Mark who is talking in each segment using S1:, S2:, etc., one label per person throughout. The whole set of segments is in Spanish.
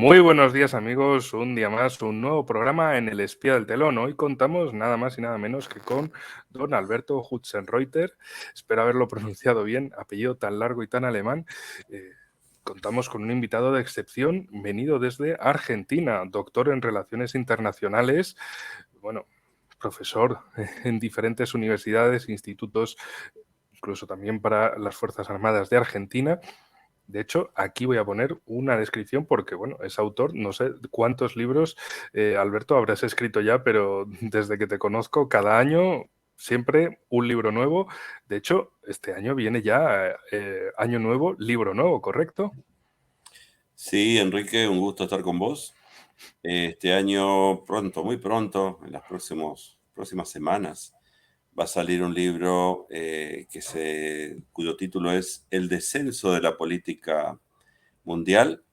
S1: Muy buenos días amigos, un día más, un nuevo programa en El Espía del Telón. Hoy contamos nada más y nada menos que con don Alberto Hutzenreuter, espero haberlo pronunciado bien, apellido tan largo y tan alemán. Contamos con un invitado de excepción venido desde Argentina, doctor en Relaciones Internacionales, bueno, profesor en diferentes universidades, institutos, incluso también para las Fuerzas Armadas de Argentina. De hecho, aquí voy a poner una descripción porque, bueno, es autor, no sé cuántos libros, Alberto, habrás escrito ya, pero desde que te conozco, cada año siempre un libro nuevo. De hecho, este año viene ya año nuevo, libro nuevo, ¿correcto?
S2: Sí, Enrique, un gusto estar con vos. Este año pronto, muy pronto, en las próximas semanas, va a salir un libro cuyo título es El descenso de la política mundial.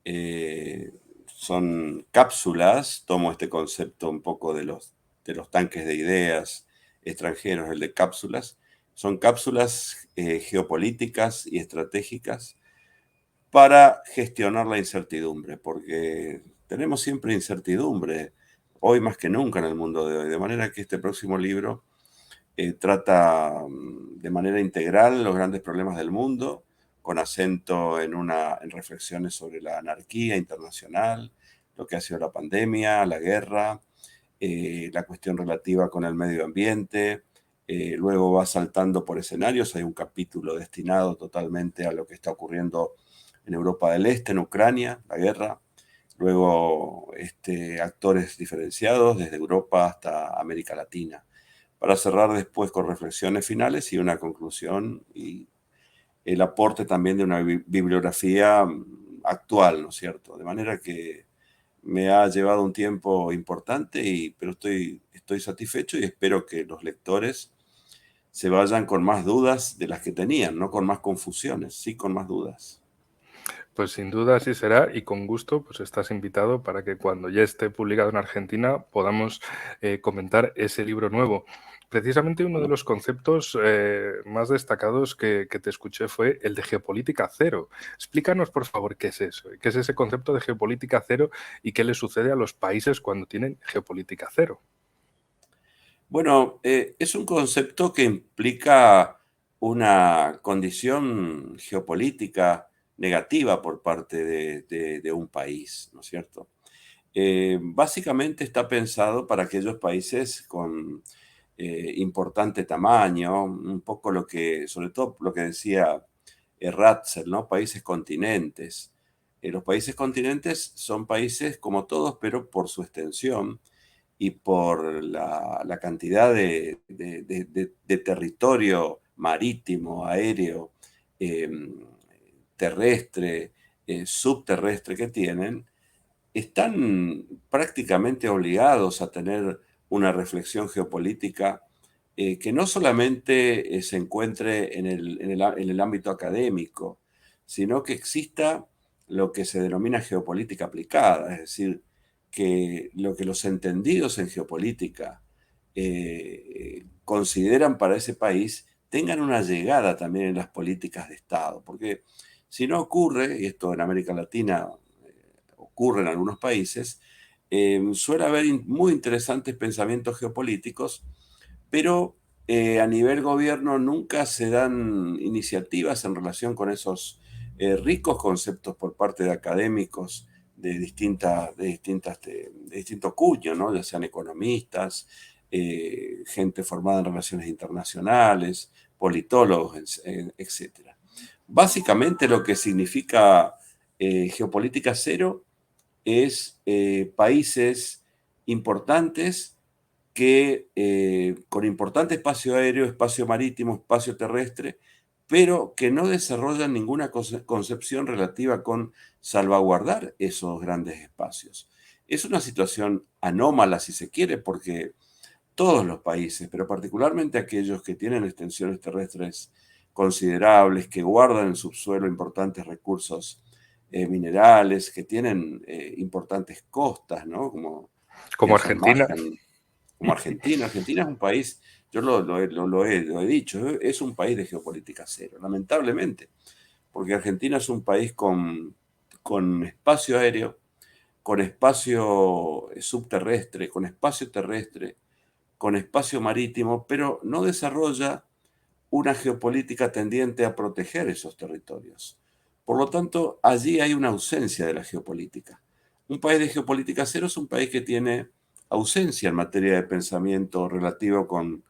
S2: Eh, Son cápsulas, tomo este concepto un poco de los tanques de ideas extranjeros, el de cápsulas. Son cápsulas geopolíticas y estratégicas para gestionar la incertidumbre, porque tenemos siempre incertidumbre, hoy más que nunca en el mundo de hoy, de manera que este próximo libro trata de manera integral los grandes problemas del mundo, con acento en reflexiones sobre la anarquía internacional, lo que ha sido la pandemia, la guerra, la cuestión relativa con el medio ambiente. Luego va saltando por escenarios, hay un capítulo destinado totalmente a lo que está ocurriendo en Europa del Este, en Ucrania, la guerra. Luego actores diferenciados desde Europa hasta América Latina, para cerrar después con reflexiones finales y una conclusión y el aporte también de una bibliografía actual, ¿no es cierto? De manera que me ha llevado un tiempo importante, pero estoy satisfecho y espero que los lectores se vayan con más dudas de las que tenían, no con más confusiones, sí con más dudas.
S1: Pues sin duda así será y con gusto pues estás invitado para que cuando ya esté publicado en Argentina podamos comentar ese libro nuevo. Precisamente uno de
S2: Bueno,
S1: los conceptos más destacados que te escuché fue el de geopolítica cero. Explícanos, por favor, qué es eso, qué es ese concepto de geopolítica cero y qué le sucede a los países cuando tienen geopolítica cero.
S2: es un concepto que implica una condición geopolítica negativa por parte de un país, ¿no es cierto? Básicamente está pensado para aquellos países con importante tamaño, un poco sobre todo lo que decía Ratzel, ¿no? Países continentes. Los países continentes son países como todos, pero por su extensión y por la cantidad de territorio marítimo, aéreo, em, terrestre, subterrestre que tienen, están prácticamente obligados a tener una reflexión geopolítica que no solamente se encuentre en el ámbito académico, sino que exista lo que se denomina geopolítica aplicada, es decir, que lo que los entendidos en geopolítica consideran para ese país tengan una llegada también en las políticas de Estado, porque si no ocurre, y esto en América Latina ocurre en algunos países, suele haber muy interesantes pensamientos geopolíticos, pero a nivel gobierno nunca se dan iniciativas en relación con esos ricos conceptos por parte de académicos de distinto cuño, ¿no? Ya sean economistas, gente formada en relaciones internacionales, politólogos, etc. Básicamente lo que significa geopolítica cero es países importantes con importante espacio aéreo, espacio marítimo, espacio terrestre, pero que no desarrollan ninguna concepción relativa con salvaguardar esos grandes espacios. Es una situación anómala, si se quiere, porque todos los países, pero particularmente aquellos que tienen extensiones terrestres considerables, que guardan en subsuelo importantes recursos minerales, que tienen importantes costas, ¿no? Como
S1: Como
S2: pienso en
S1: Argentina.
S2: margen, como Argentina. Argentina es un país, yo lo he dicho, es un país de geopolítica cero, lamentablemente, porque Argentina es un país con espacio aéreo, con espacio subterrestre, con espacio terrestre, con espacio marítimo, pero no desarrolla una geopolítica tendiente a proteger esos territorios. Por lo tanto, allí hay una ausencia de la geopolítica. Un país de geopolítica cero es un país que tiene ausencia en materia de pensamiento relativo con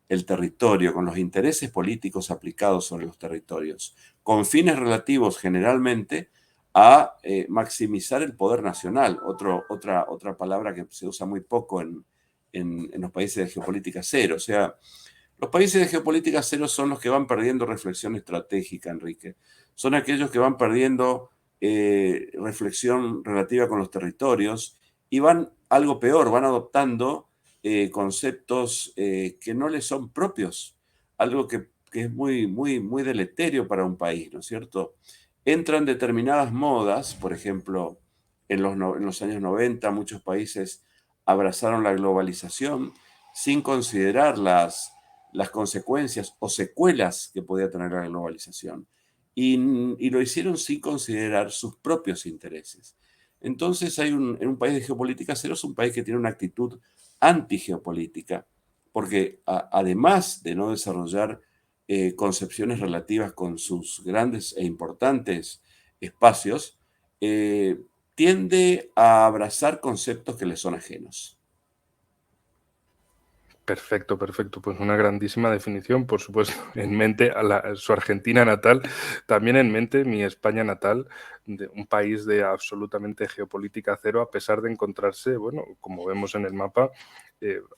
S2: el territorio, con los intereses políticos aplicados sobre los territorios, con fines relativos generalmente a maximizar el poder nacional, otra palabra que se usa muy poco en los países de geopolítica cero. O sea, los países de geopolítica cero son los que van perdiendo reflexión estratégica, Enrique. Son aquellos que van perdiendo reflexión relativa con los territorios y van, algo peor, van adoptando conceptos que no les son propios, algo que es muy deleterio para un país, ¿no es cierto? Entran determinadas modas, por ejemplo, en los años 90 muchos países abrazaron la globalización sin considerar las consecuencias o secuelas que podía tener la globalización. Y lo hicieron sin considerar sus propios intereses. Entonces en un país de geopolítica cero es un país que tiene una actitud anti-geopolítica, porque además de no desarrollar concepciones relativas con sus grandes e importantes espacios, tiende a abrazar conceptos que le son ajenos.
S1: Perfecto, perfecto. Pues una grandísima definición, por supuesto, en mente su Argentina natal, también en mente mi España natal, de un país de absolutamente geopolítica cero, a pesar de encontrarse, bueno, como vemos en el mapa,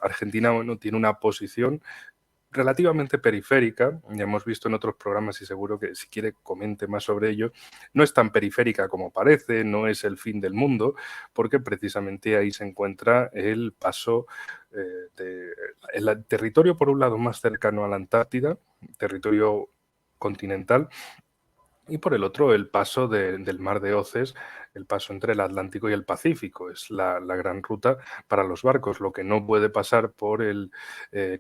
S1: Argentina, bueno, tiene una posición relativamente periférica, ya hemos visto en otros programas y seguro que si quiere comente más sobre ello, no es tan periférica como parece, no es el fin del mundo, porque precisamente ahí se encuentra el paso el territorio por un lado más cercano a la Antártida, territorio continental, y por el otro el paso del mar de Oces, el paso entre el Atlántico y el Pacífico. Es la gran ruta para los barcos, lo que no puede pasar por el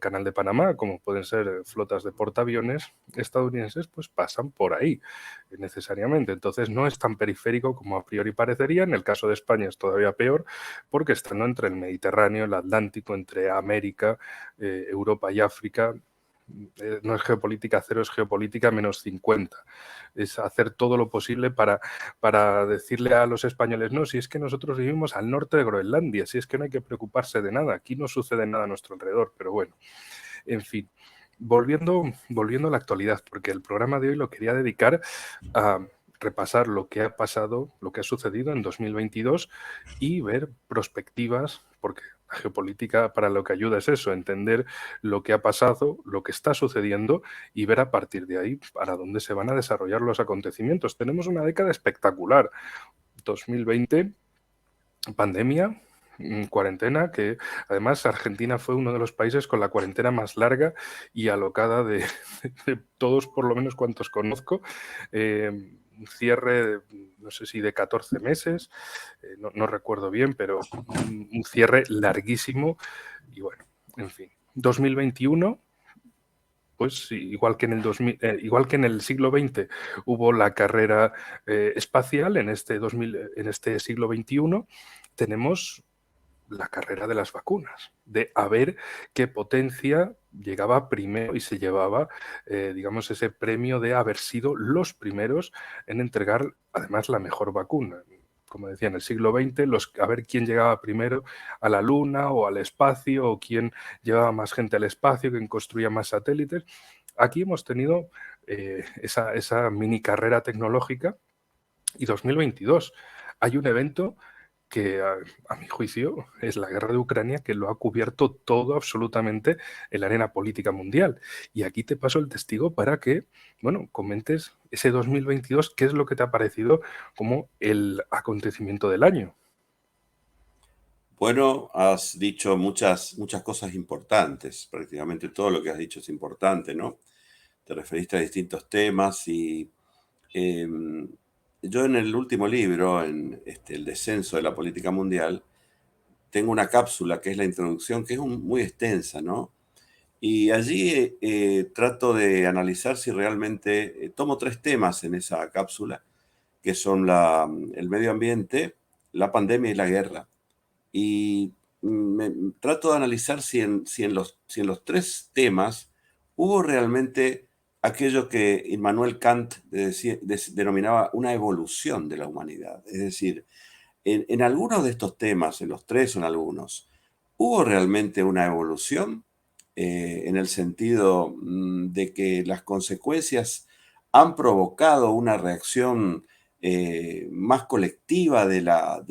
S1: Canal de Panamá, como pueden ser flotas de portaaviones estadounidenses, pues pasan por ahí necesariamente. Entonces no es tan periférico como a priori parecería. En el caso de España es todavía peor, porque estando entre el Mediterráneo, el Atlántico, entre América, Europa y África, no es geopolítica cero, es geopolítica menos 50. Es hacer todo lo posible para decirle a los españoles, no, si es que nosotros vivimos al norte de Groenlandia, si es que no hay que preocuparse de nada, aquí no sucede nada a nuestro alrededor, pero bueno, en fin. Volviendo a la actualidad, porque el programa de hoy lo quería dedicar a repasar lo que ha pasado, lo que ha sucedido en 2022 y ver perspectivas, porque la geopolítica para lo que ayuda es eso, entender lo que ha pasado, lo que está sucediendo y ver a partir de ahí para dónde se van a desarrollar los acontecimientos. Tenemos una década espectacular, 2020, pandemia, cuarentena, que además Argentina fue uno de los países con la cuarentena más larga y alocada de todos, por lo menos cuantos conozco. Un cierre, no sé si de 14 meses, no recuerdo bien, pero un cierre larguísimo y bueno, en fin. 2021, pues sí, igual que en el 2000, igual que en el siglo XX hubo la carrera espacial, en este siglo XXI tenemos la carrera de las vacunas, de a ver qué potencia llegaba primero y se llevaba, digamos, ese premio de haber sido los primeros en entregar, además, la mejor vacuna. Como decía, en el siglo XX, a ver quién llegaba primero a la Luna o al espacio, o quién llevaba más gente al espacio, quién construía más satélites. Aquí hemos tenido esa mini carrera tecnológica y 2022. Hay un evento que a mi juicio es la guerra de Ucrania, que lo ha cubierto todo absolutamente en la arena política mundial. Y aquí te paso el testigo para que, bueno, comentes ese 2022, qué es lo que te ha parecido como el acontecimiento del año.
S2: Bueno, has dicho muchas cosas importantes. Prácticamente todo lo que has dicho es importante, ¿no? Te referiste a distintos temas y yo en el último libro, en El descenso de la política mundial, tengo una cápsula que es la introducción, que es muy extensa, ¿no? Y allí trato de analizar si realmente, tomo tres temas en esa cápsula que son el medio ambiente, la pandemia y la guerra. Y trato de analizar si en los tres temas hubo realmente aquello que Immanuel Kant denominaba una evolución de la humanidad. Es decir, en algunos de estos temas, en los tres o en algunos, ¿hubo realmente una evolución en el sentido de que las consecuencias han provocado una reacción más colectiva de la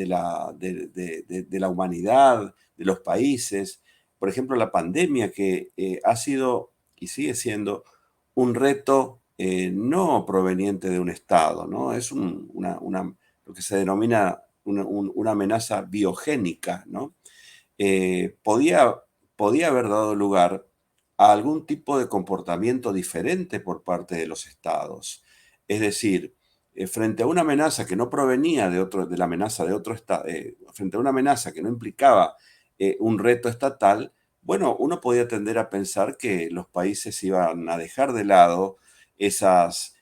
S2: humanidad, de los países? Por ejemplo, la pandemia que ha sido y sigue siendo un reto no proveniente de un Estado, ¿no? Es lo que se denomina una amenaza biogénica, ¿no? Eh, podía, podía haber dado lugar a algún tipo de comportamiento diferente por parte de los estados. Es decir, frente a una amenaza que no provenía de la amenaza de otro estado, frente a una amenaza que no implicaba un reto estatal, bueno, uno podía tender a pensar que los países iban a dejar de lado esos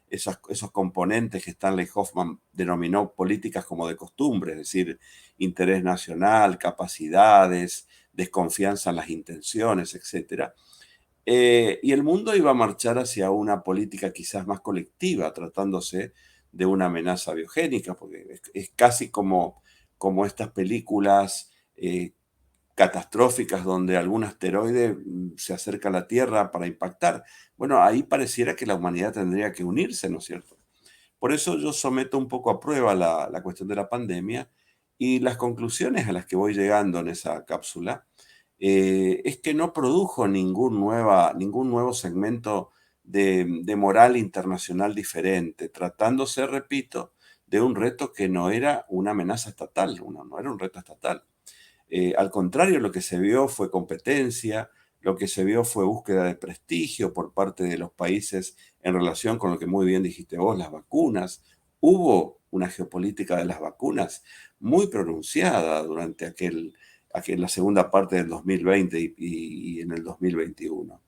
S2: componentes que Stanley Hoffman denominó políticas como de costumbre, es decir, interés nacional, capacidades, desconfianza en las intenciones, etc. Y el mundo iba a marchar hacia una política quizás más colectiva, tratándose de una amenaza biogénica, porque es casi como estas películas catastróficas donde algún asteroide se acerca a la Tierra para impactar. Bueno, ahí pareciera que la humanidad tendría que unirse, ¿no es cierto? Por eso yo someto un poco a prueba la cuestión de la pandemia, y las conclusiones a las que voy llegando en esa cápsula es que no produjo ningún nuevo segmento de moral internacional diferente, tratándose, repito, de un reto que no era una amenaza estatal, no era un reto estatal. Al contrario, lo que se vio fue competencia, lo que se vio fue búsqueda de prestigio por parte de los países en relación con lo que muy bien dijiste vos, las vacunas. Hubo una geopolítica de las vacunas muy pronunciada durante la segunda parte del 2020 y en el 2021.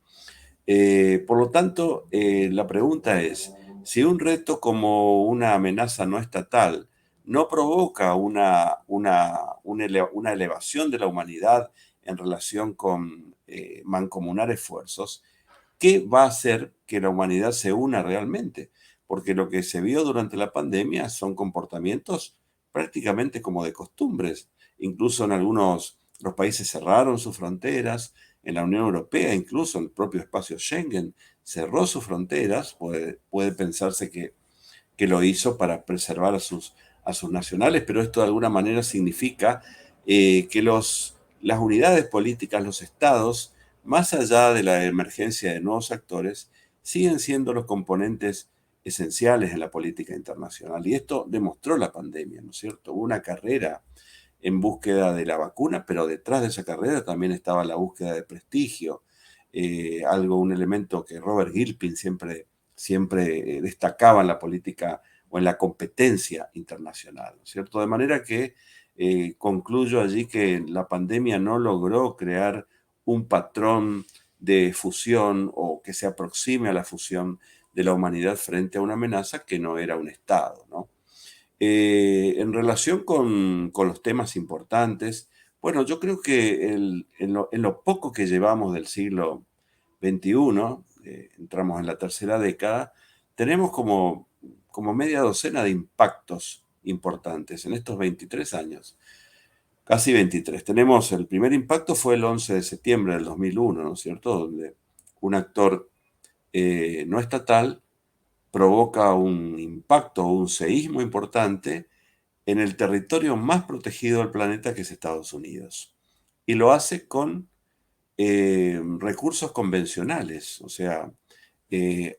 S2: Por lo tanto, la pregunta es, si un reto como una amenaza no estatal no provoca una elevación de la humanidad en relación con mancomunar esfuerzos, ¿qué va a hacer que la humanidad se una realmente? Porque lo que se vio durante la pandemia son comportamientos prácticamente como de costumbres. Incluso los países cerraron sus fronteras, en la Unión Europea, incluso en el propio espacio Schengen, cerró sus fronteras. Puede pensarse que lo hizo para preservar a sus nacionales, pero esto de alguna manera significa que las unidades políticas, los estados, más allá de la emergencia de nuevos actores, siguen siendo los componentes esenciales en la política internacional. Y esto demostró la pandemia, ¿no es cierto? Hubo una carrera en búsqueda de la vacuna, pero detrás de esa carrera también estaba la búsqueda de prestigio, un elemento que Robert Gilpin siempre destacaba en la política o en la competencia internacional, ¿no es cierto? De manera que concluyo allí que la pandemia no logró crear un patrón de fusión o que se aproxime a la fusión de la humanidad frente a una amenaza que no era un Estado, ¿no? En relación con los temas importantes, bueno, yo creo que en lo poco que llevamos del siglo XXI, entramos en la tercera década, tenemos como media docena de impactos importantes en estos 23 años, casi 23. El primer impacto fue el 11 de septiembre del 2001, ¿no es cierto?, donde un actor no estatal provoca un impacto o un seísmo importante en el territorio más protegido del planeta, que es Estados Unidos. Y lo hace con recursos convencionales, o sea,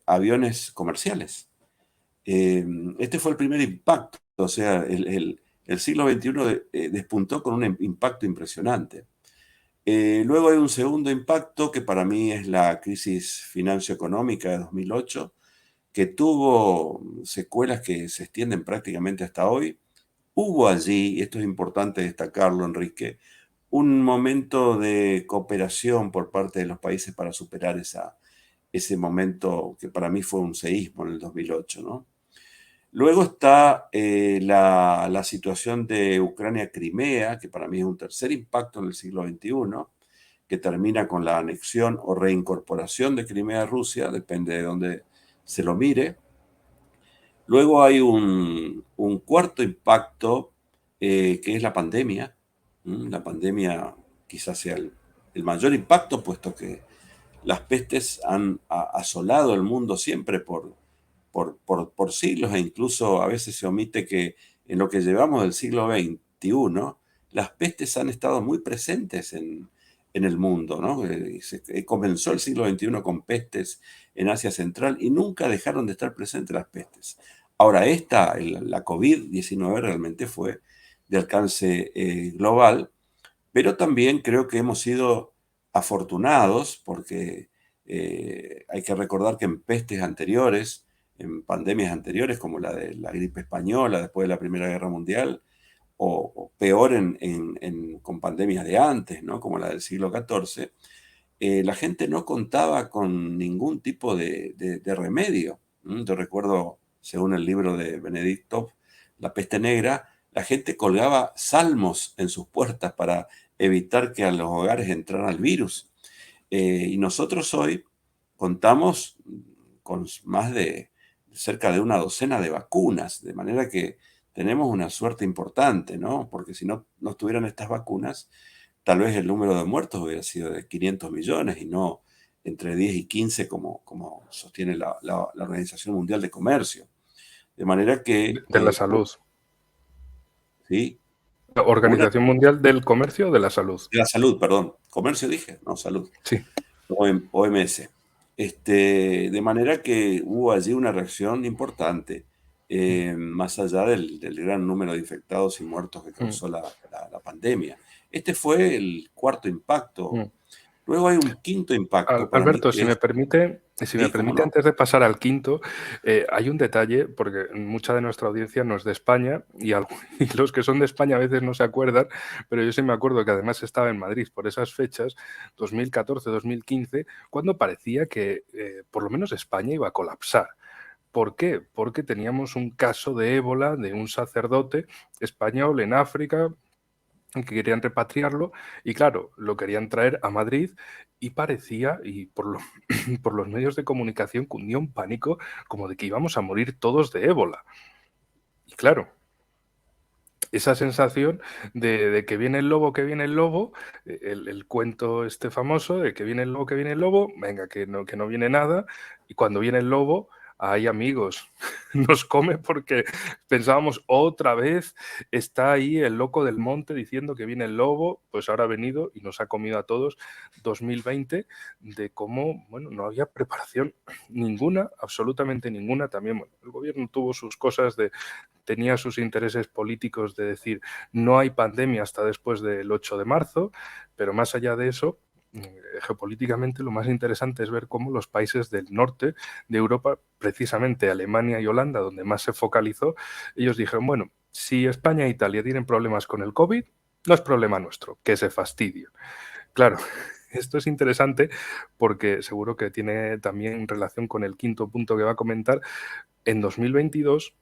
S2: aviones comerciales. Este fue el primer impacto, o sea, el siglo XXI despuntó con un impacto impresionante. Luego hay un segundo impacto que para mí es la crisis financio-económica de 2008, que tuvo secuelas que se extienden prácticamente hasta hoy. Hubo allí, y esto es importante destacarlo, Enrique, un momento de cooperación por parte de los países para superar ese momento que para mí fue un seísmo en el 2008, ¿no? Luego está la situación de Ucrania-Crimea, que para mí es un tercer impacto en el siglo XXI, que termina con la anexión o reincorporación de Crimea a Rusia, depende de dónde se lo mire. Luego hay un cuarto impacto, que es la pandemia. La pandemia quizás sea el mayor impacto, puesto que las pestes han asolado el mundo siempre por siglos, e incluso a veces se omite que en lo que llevamos del siglo XXI, las pestes han estado muy presentes en el mundo, ¿no? Comenzó el siglo XXI con pestes en Asia Central y nunca dejaron de estar presentes las pestes. Ahora, la COVID-19 realmente fue de alcance global, pero también creo que hemos sido afortunados porque hay que recordar que en pestes anteriores, en pandemias anteriores, como la de la gripe española después de la Primera Guerra Mundial, o peor con pandemias de antes, ¿no? Como la del siglo XIV, la gente no contaba con ningún tipo de remedio. Yo recuerdo, según el libro de Benedicto, La peste negra, la gente colgaba salmos en sus puertas para evitar que a los hogares entrara el virus. Y nosotros hoy contamos con más de cerca de una docena de vacunas, de manera que tenemos una suerte importante, ¿no? Porque si no estuvieran estas vacunas, tal vez el número de muertos hubiera sido de 500 millones y no entre 10 y 15 como sostiene la Organización Mundial de Comercio. De manera que,
S1: De la salud.
S2: sí,
S1: La
S2: una
S1: Organización Mundial del Comercio de la Salud.
S2: de la salud, perdón, comercio dije, no, salud.
S1: Sí.
S2: OMS. De manera que hubo allí una reacción importante, más allá del gran número de infectados y muertos que
S1: Mm,
S2: causó la pandemia. Este fue el cuarto impacto.
S1: mm.
S2: Luego hay un quinto impacto para mí
S1: Alberto,
S2: que es,
S1: si me
S2: sí, cómo
S1: permite,
S2: no.
S1: antes de pasar al quinto, hay un detalle, porque mucha de nuestra audiencia no es de España y los que son de España a veces no se acuerdan, pero yo sí me acuerdo que además estaba en Madrid por esas fechas, 2014, 2015, cuando parecía que por lo menos España iba a colapsar. ¿Por qué? Porque teníamos un caso de ébola de un sacerdote español en África que querían repatriarlo y claro, lo querían traer a Madrid y parecía, y por los medios de comunicación cundió un pánico como de que íbamos a morir todos de ébola. Y claro, esa sensación de que viene el lobo, que viene el lobo, el cuento este famoso de que viene el lobo, que viene el lobo, venga, que no viene nada, y cuando viene el lobo, hay amigos, nos come porque pensábamos otra vez está ahí el loco del monte diciendo que viene el lobo, pues ahora ha venido y nos ha comido a todos 2020 de cómo, bueno, no había preparación ninguna, absolutamente ninguna, también, bueno, el gobierno tuvo sus cosas tenía sus intereses políticos de decir no hay pandemia hasta después del 8 de marzo, pero más allá de eso, geopolíticamente lo más interesante es ver cómo los países del norte de Europa, precisamente Alemania y Holanda, donde más se focalizó, ellos dijeron, bueno, si España e Italia tienen problemas con el COVID, no es problema nuestro, que se fastidien. Claro, esto es interesante porque seguro que tiene también relación con el quinto punto que va a comentar. En 2022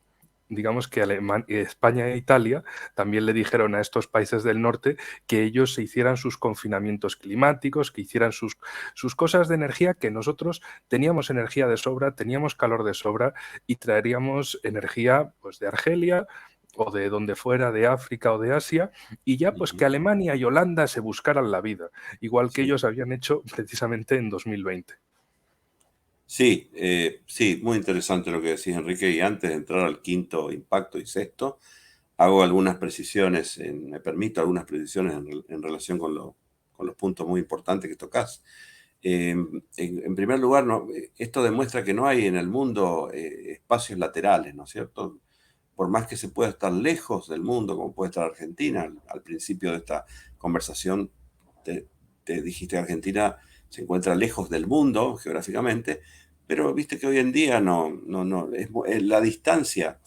S1: digamos que España e Italia también le dijeron a estos países del norte que ellos se hicieran sus confinamientos climáticos, que hicieran sus cosas de energía, que nosotros teníamos energía de sobra, teníamos calor de sobra y traeríamos energía pues, de Argelia o de donde fuera, de África o de Asia, y ya pues que
S2: Ujú,
S1: Alemania y Holanda se buscaran la vida, igual que
S2: sí.
S1: ellos habían hecho precisamente en 2020.
S2: Sí, sí, muy interesante lo que decís, Enrique. Y antes de entrar al quinto impacto y sexto, hago algunas precisiones, me permito algunas precisiones en relación con los puntos muy importantes que tocas. En primer lugar, esto demuestra que no hay en el mundo espacios laterales, ¿no es cierto? Por más que se pueda estar lejos del mundo, como puede estar Argentina, al principio de esta conversación te, te dijiste que Argentina se encuentra lejos del mundo geográficamente, pero viste que hoy en día la distancia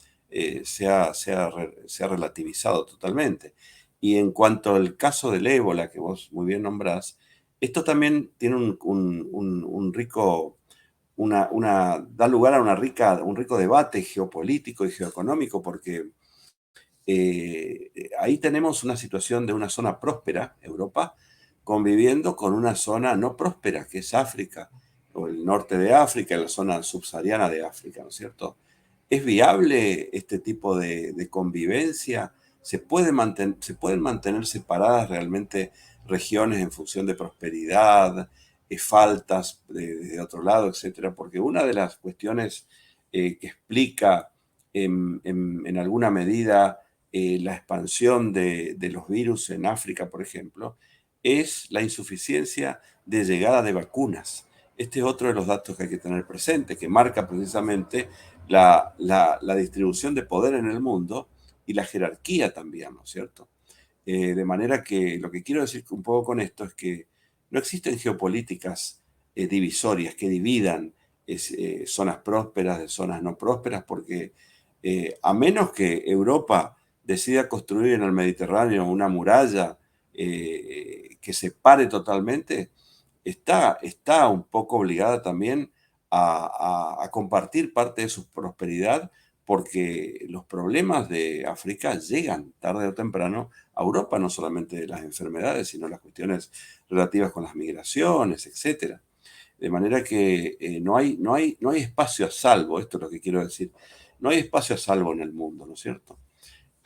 S2: se ha relativizado totalmente. Y en cuanto al caso del ébola, que vos muy bien nombrás, esto también tiene un rico da lugar a un rico debate geopolítico y geoeconómico, porque ahí tenemos una situación de una zona próspera, Europa, conviviendo con una zona no próspera, que es África, o el norte de África, la zona subsahariana de África, ¿no es cierto? ¿Es viable este tipo de convivencia? ¿Se pueden mantener separadas realmente regiones en función de prosperidad, faltas de otro lado, etcétera? Porque una de las cuestiones que explica en alguna medida la expansión de los virus en África, por ejemplo, es la insuficiencia de llegada de vacunas. Este es otro de los datos que hay que tener presente, que marca precisamente la distribución de poder en el mundo y la jerarquía también, ¿no es cierto? De manera que lo que quiero decir un poco con esto es que no existen geopolíticas divisorias que dividan zonas prósperas de zonas no prósperas, porque a menos que Europa decida construir en el Mediterráneo una muralla que separe totalmente, está un poco obligada también a compartir parte de su prosperidad, porque los problemas de África llegan tarde o temprano a Europa, no solamente las enfermedades, sino las cuestiones relativas con las migraciones, etcétera. De manera que no hay espacio a salvo, esto es lo que quiero decir. No hay espacio a salvo en el mundo, ¿no es cierto?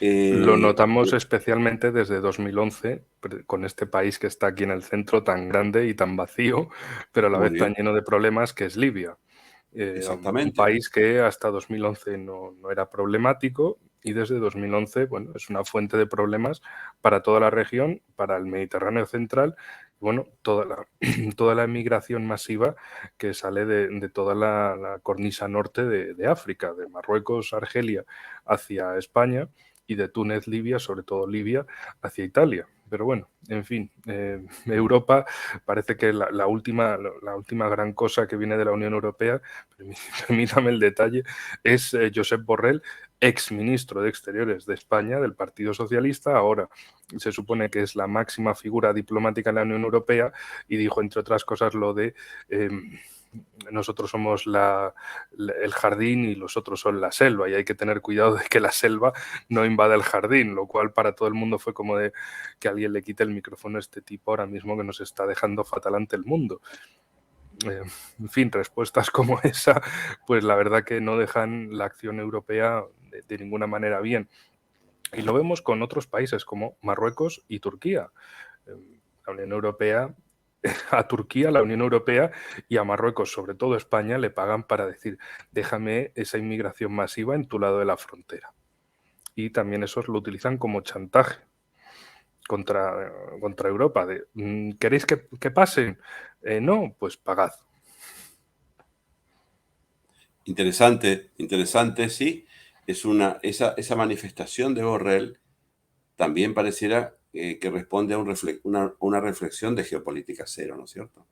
S1: Lo
S2: Eh,
S1: notamos especialmente desde 2011, con este país que está aquí en el centro tan grande y tan vacío, pero a la
S2: muy
S1: vez tan
S2: bien,
S1: lleno de problemas, que es Libia. Un
S2: exactamente,
S1: país que hasta 2011 no era problemático y desde 2011, bueno, es una fuente de problemas para toda la región, para el Mediterráneo central, y bueno, toda la emigración masiva que sale de toda la cornisa norte de África, de Marruecos, Argelia hacia España y de Túnez, Libia, sobre todo Libia, hacia Italia. Pero bueno, en fin, Europa parece que la última gran cosa que viene de la Unión Europea, permítame el detalle, es Josep Borrell, ex ministro de Exteriores de España, del Partido Socialista, ahora se supone que es la máxima figura diplomática en la Unión Europea y dijo, entre otras cosas, lo de nosotros somos el jardín y los otros son la selva y hay que tener cuidado de que la selva no invada el jardín, lo cual para todo el mundo fue como de que alguien le quite el micrófono a este tipo ahora mismo que nos está dejando fatal ante el mundo. En fin, respuestas como esa, pues la verdad que no dejan la acción europea de ninguna manera bien. Y lo vemos con otros países como Marruecos y Turquía. La Unión Europea, a Turquía, la Unión Europea y a Marruecos, sobre todo España, le pagan para decir, déjame esa inmigración masiva en tu lado de la frontera. Y también esos lo utilizan como chantaje contra Europa. ¿Queréis que pasen? No, pues pagad.
S2: interesante, interesante, sí. Esa manifestación de Borrell también pareciera que responde a una reflexión de geopolítica cero, ¿no es cierto?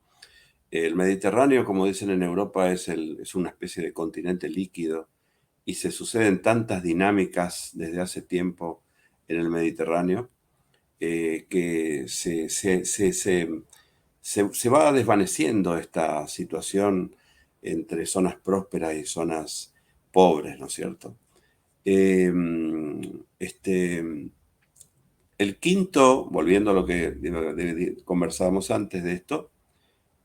S2: El Mediterráneo, como dicen en Europa, es una especie de continente líquido y se suceden tantas dinámicas desde hace tiempo en el Mediterráneo que se va desvaneciendo esta situación entre zonas prósperas y zonas pobres, ¿no es cierto? Eh, este, el quinto, volviendo a lo que conversábamos antes de esto,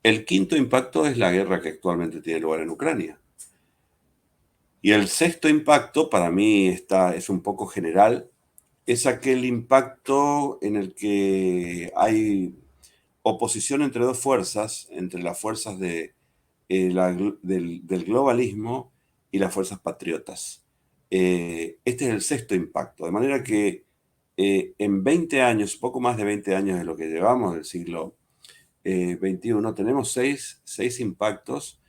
S2: el quinto impacto es la guerra que actualmente tiene lugar en Ucrania. Y el sexto impacto, para mí es un poco general, es aquel impacto en el que hay oposición entre dos fuerzas, entre las fuerzas del globalismo y las fuerzas patriotas. Este es el sexto impacto, de manera que en 20 años, poco más de 20 años de lo que llevamos del siglo XXI, tenemos seis impactos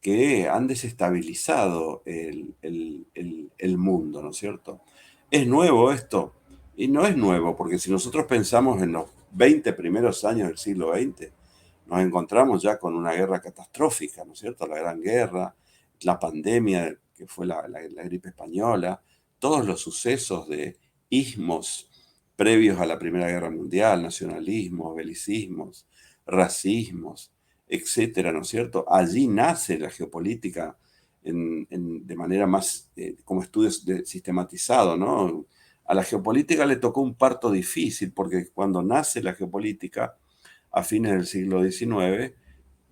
S2: que han desestabilizado el mundo, ¿no es cierto? ¿Es nuevo esto? Y no es nuevo, porque si nosotros pensamos en los 20 primeros años del siglo XX, nos encontramos ya con una guerra catastrófica, ¿no es cierto? La Gran Guerra, la pandemia que fue la gripe española, todos los sucesos de ismos previos a la Primera Guerra Mundial, nacionalismos, belicismos, racismos, etcétera, ¿no es cierto? Allí nace la geopolítica de manera más, como estudio sistematizado, ¿no? A la geopolítica le tocó un parto difícil, porque cuando nace la geopolítica, a fines del siglo XIX,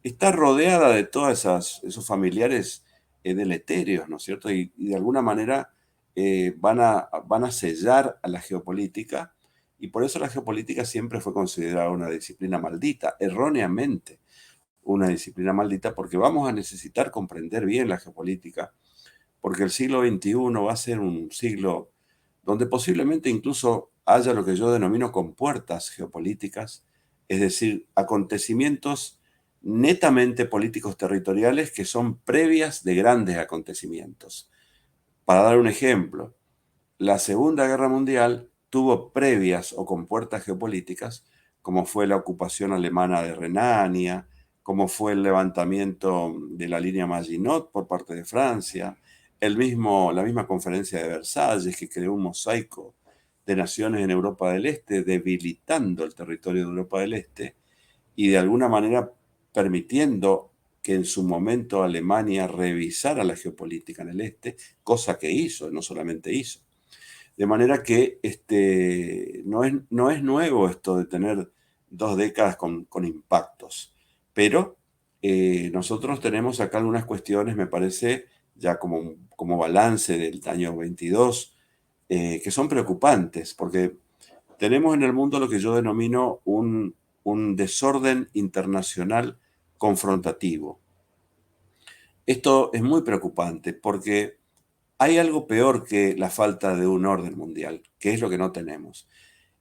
S2: está rodeada de todos esos familiares deleterios, ¿no es cierto? Y de alguna manera van a sellar a la geopolítica, y por eso la geopolítica siempre fue considerada una disciplina maldita, erróneamente una disciplina maldita, porque vamos a necesitar comprender bien la geopolítica, porque el siglo XXI va a ser un siglo donde posiblemente incluso haya lo que yo denomino compuertas geopolíticas, es decir, acontecimientos netamente políticos territoriales que son previas de grandes acontecimientos. Para dar un ejemplo, la Segunda Guerra Mundial tuvo previas o compuertas geopolíticas, como fue la ocupación alemana de Renania, como fue el levantamiento de la línea Maginot por parte de Francia, la misma conferencia de Versalles, que creó un mosaico de naciones en Europa del Este, debilitando el territorio de Europa del Este y de alguna manera permitiendo que en su momento Alemania revisara la geopolítica en el Este, cosa que hizo, no solamente hizo. De manera que no es nuevo esto de tener 2 décadas con impactos, pero nosotros tenemos acá algunas cuestiones, me parece, ya como balance del año 22, que son preocupantes, porque tenemos en el mundo lo que yo denomino un desorden internacional confrontativo. Esto es muy preocupante porque hay algo peor que la falta de un orden mundial, que es lo que no tenemos.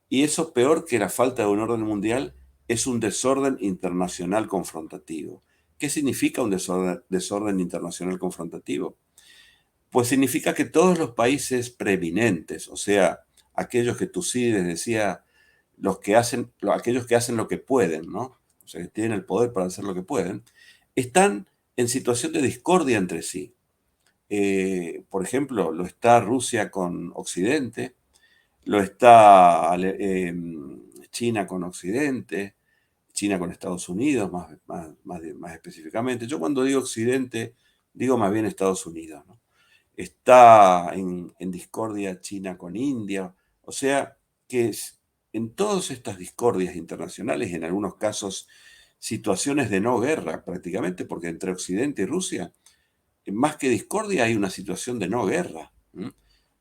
S2: Y eso peor que la falta de un orden mundial es un desorden internacional confrontativo. ¿Qué significa un desorden internacional confrontativo? Pues significa que todos los países preeminentes, o sea, aquellos que Tucídides decía, aquellos que hacen lo que pueden, ¿no? O sea, que tienen el poder para hacer lo que pueden, están en situación de discordia entre sí. Por ejemplo, lo está Rusia con Occidente, lo está China con Occidente, China con Estados Unidos, más específicamente. Yo cuando digo Occidente, digo más bien Estados Unidos, ¿no? Está en discordia China con India, o sea que en todas estas discordias internacionales, en algunos casos situaciones de no guerra prácticamente, porque entre Occidente y Rusia más que discordia hay una situación de no guerra.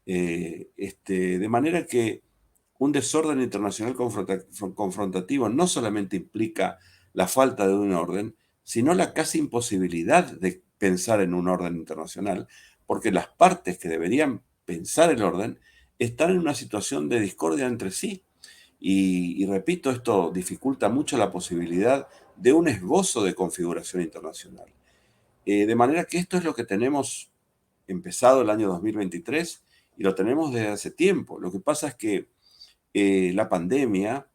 S2: De manera que un desorden internacional confrontativo no solamente implica la falta de un orden, sino la casi imposibilidad de pensar en un orden internacional, porque las partes que deberían pensar el orden están en una situación de discordia entre sí. Y repito, esto dificulta mucho la posibilidad de un esbozo de configuración internacional. De manera que esto es lo que tenemos empezado el año 2023 y lo tenemos desde hace tiempo. Lo que pasa es que la pandemia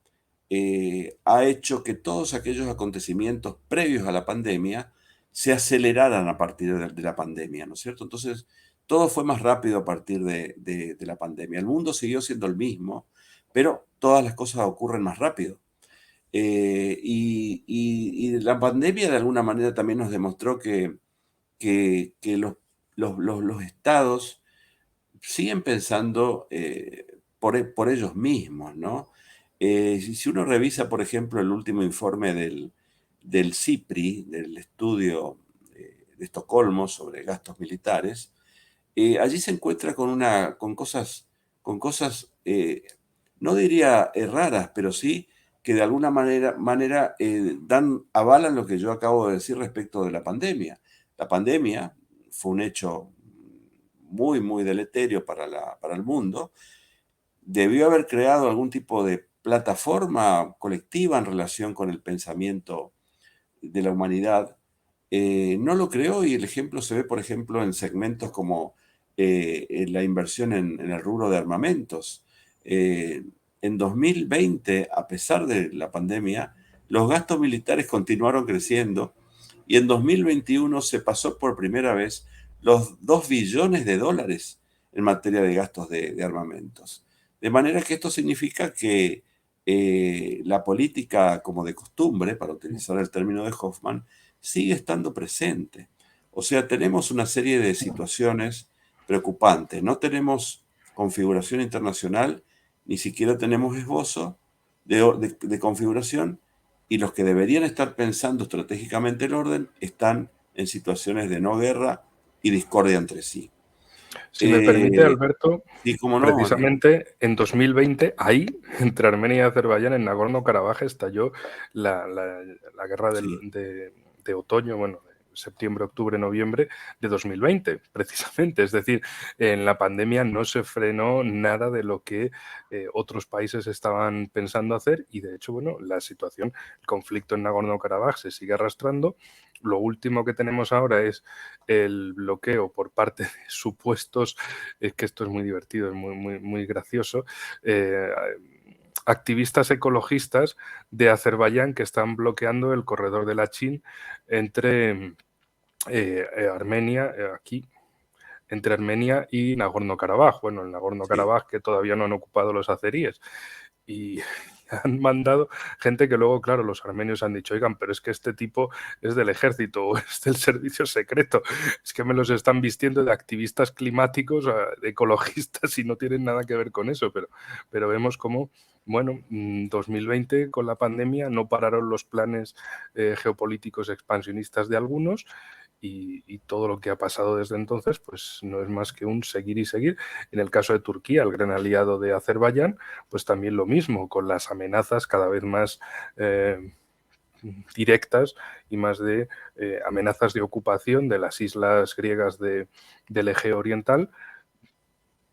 S2: ha hecho que todos aquellos acontecimientos previos a la pandemia se aceleraran a partir de la pandemia, ¿no es cierto? Entonces, todo fue más rápido a partir de la pandemia. El mundo siguió siendo el mismo, pero todas las cosas ocurren más rápido. Y la pandemia de alguna manera también nos demostró que los estados siguen pensando por ellos mismos, ¿no? Si uno revisa, por ejemplo, el último informe del CIPRI, del estudio de Estocolmo sobre gastos militares, allí se encuentra con cosas no diría raras, pero sí que de alguna manera avalan lo que yo acabo de decir respecto de la pandemia. La pandemia fue un hecho muy, muy deleterio para el mundo. Debió haber creado algún tipo de plataforma colectiva en relación con el pensamiento de la humanidad. No lo creó y el ejemplo se ve, por ejemplo, en segmentos como en la inversión en el rubro de armamentos. Eh, en 2020, a pesar de la pandemia, los gastos militares continuaron creciendo y en 2021 se pasó por primera vez los 2 billones de dólares en materia de gastos de armamentos. De manera que esto significa que la política como de costumbre, para utilizar el término de Hoffman, sigue estando presente. O sea, tenemos una serie de situaciones preocupantes. No tenemos configuración internacional, ni siquiera tenemos esbozo de configuración, y los que deberían estar pensando estratégicamente el orden están en situaciones de no guerra y discordia entre sí.
S1: Si me permite, Alberto,
S2: Sí, cómo no, Andrés.
S1: precisamente en 2020, ahí, entre Armenia y Azerbaiyán, en Nagorno-Karabaj, estalló la guerra
S2: Sí.
S1: de otoño, bueno, de septiembre, octubre, noviembre de 2020, precisamente. Es decir, en la pandemia no se frenó nada de lo que otros países estaban pensando hacer y, de hecho, bueno, la situación, el conflicto en Nagorno-Karabaj se sigue arrastrando. Lo último que tenemos ahora es el bloqueo por parte de supuestos, es que esto es muy divertido, es muy gracioso, activistas ecologistas de Azerbaiyán que están bloqueando el corredor de Lachin entre Armenia, aquí, entre Armenia y Nagorno-Karabaj. Bueno, el
S2: Sí.
S1: Nagorno-Karabaj que todavía no han ocupado los azeríes. Y han mandado gente que luego, claro, los armenios han dicho, oigan, pero es que este tipo es del ejército o es del servicio secreto, es que me los están vistiendo de activistas climáticos, de ecologistas y no tienen nada que ver con eso, pero vemos cómo, bueno, 2020 con la pandemia no pararon los planes geopolíticos expansionistas de algunos y todo lo que ha pasado desde entonces, pues no es más que un seguir y seguir. En el caso de Turquía, el gran aliado de Azerbaiyán, pues también lo mismo, con las amenazas cada vez más directas y más de amenazas de ocupación de las islas griegas del Egeo Oriental,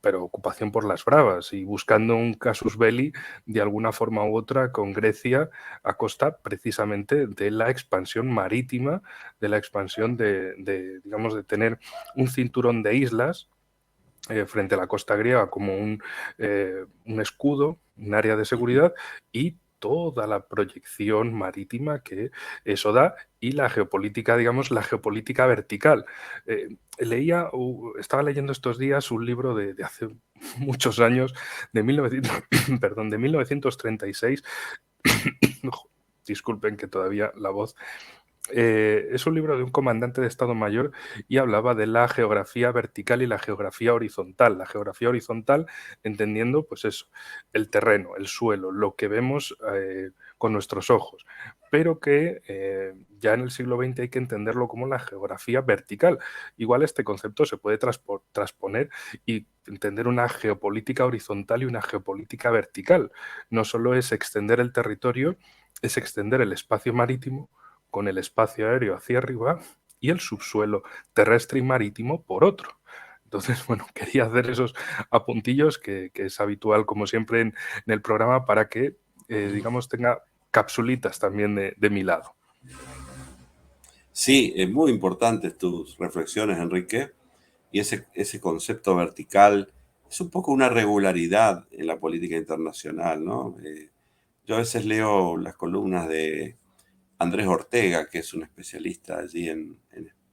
S1: pero ocupación por las bravas y buscando un casus belli de alguna forma u otra con Grecia a costa precisamente de la expansión marítima, de la expansión digamos, de tener un cinturón de islas frente a la costa griega como un escudo, un área de seguridad y toda la proyección marítima que eso da y la geopolítica, digamos, la geopolítica vertical. Estaba leyendo estos días un libro de hace muchos años, de 1900, perdón, de 1936. Disculpen que todavía la voz es un libro de un comandante de Estado Mayor y hablaba de la geografía vertical y la geografía horizontal. La geografía horizontal entendiendo, pues eso, el terreno, el suelo, lo que vemos con nuestros ojos, pero que ya en el siglo XX hay que entenderlo como la geografía vertical. Igual este concepto se puede transponer y entender una geopolítica horizontal y una geopolítica vertical. No solo es extender el territorio, es extender el espacio marítimo con el espacio aéreo hacia arriba y el subsuelo terrestre y marítimo por otro. Entonces, bueno, quería hacer esos apuntillos que es habitual, como siempre, en el programa para que, digamos, tenga capsulitas también de mi lado.
S2: Sí, es muy importantes tus reflexiones, Enrique, y ese concepto vertical es un poco una regularidad en la política internacional, ¿no? Yo a veces leo las columnas de Andrés Ortega, que es un especialista allí en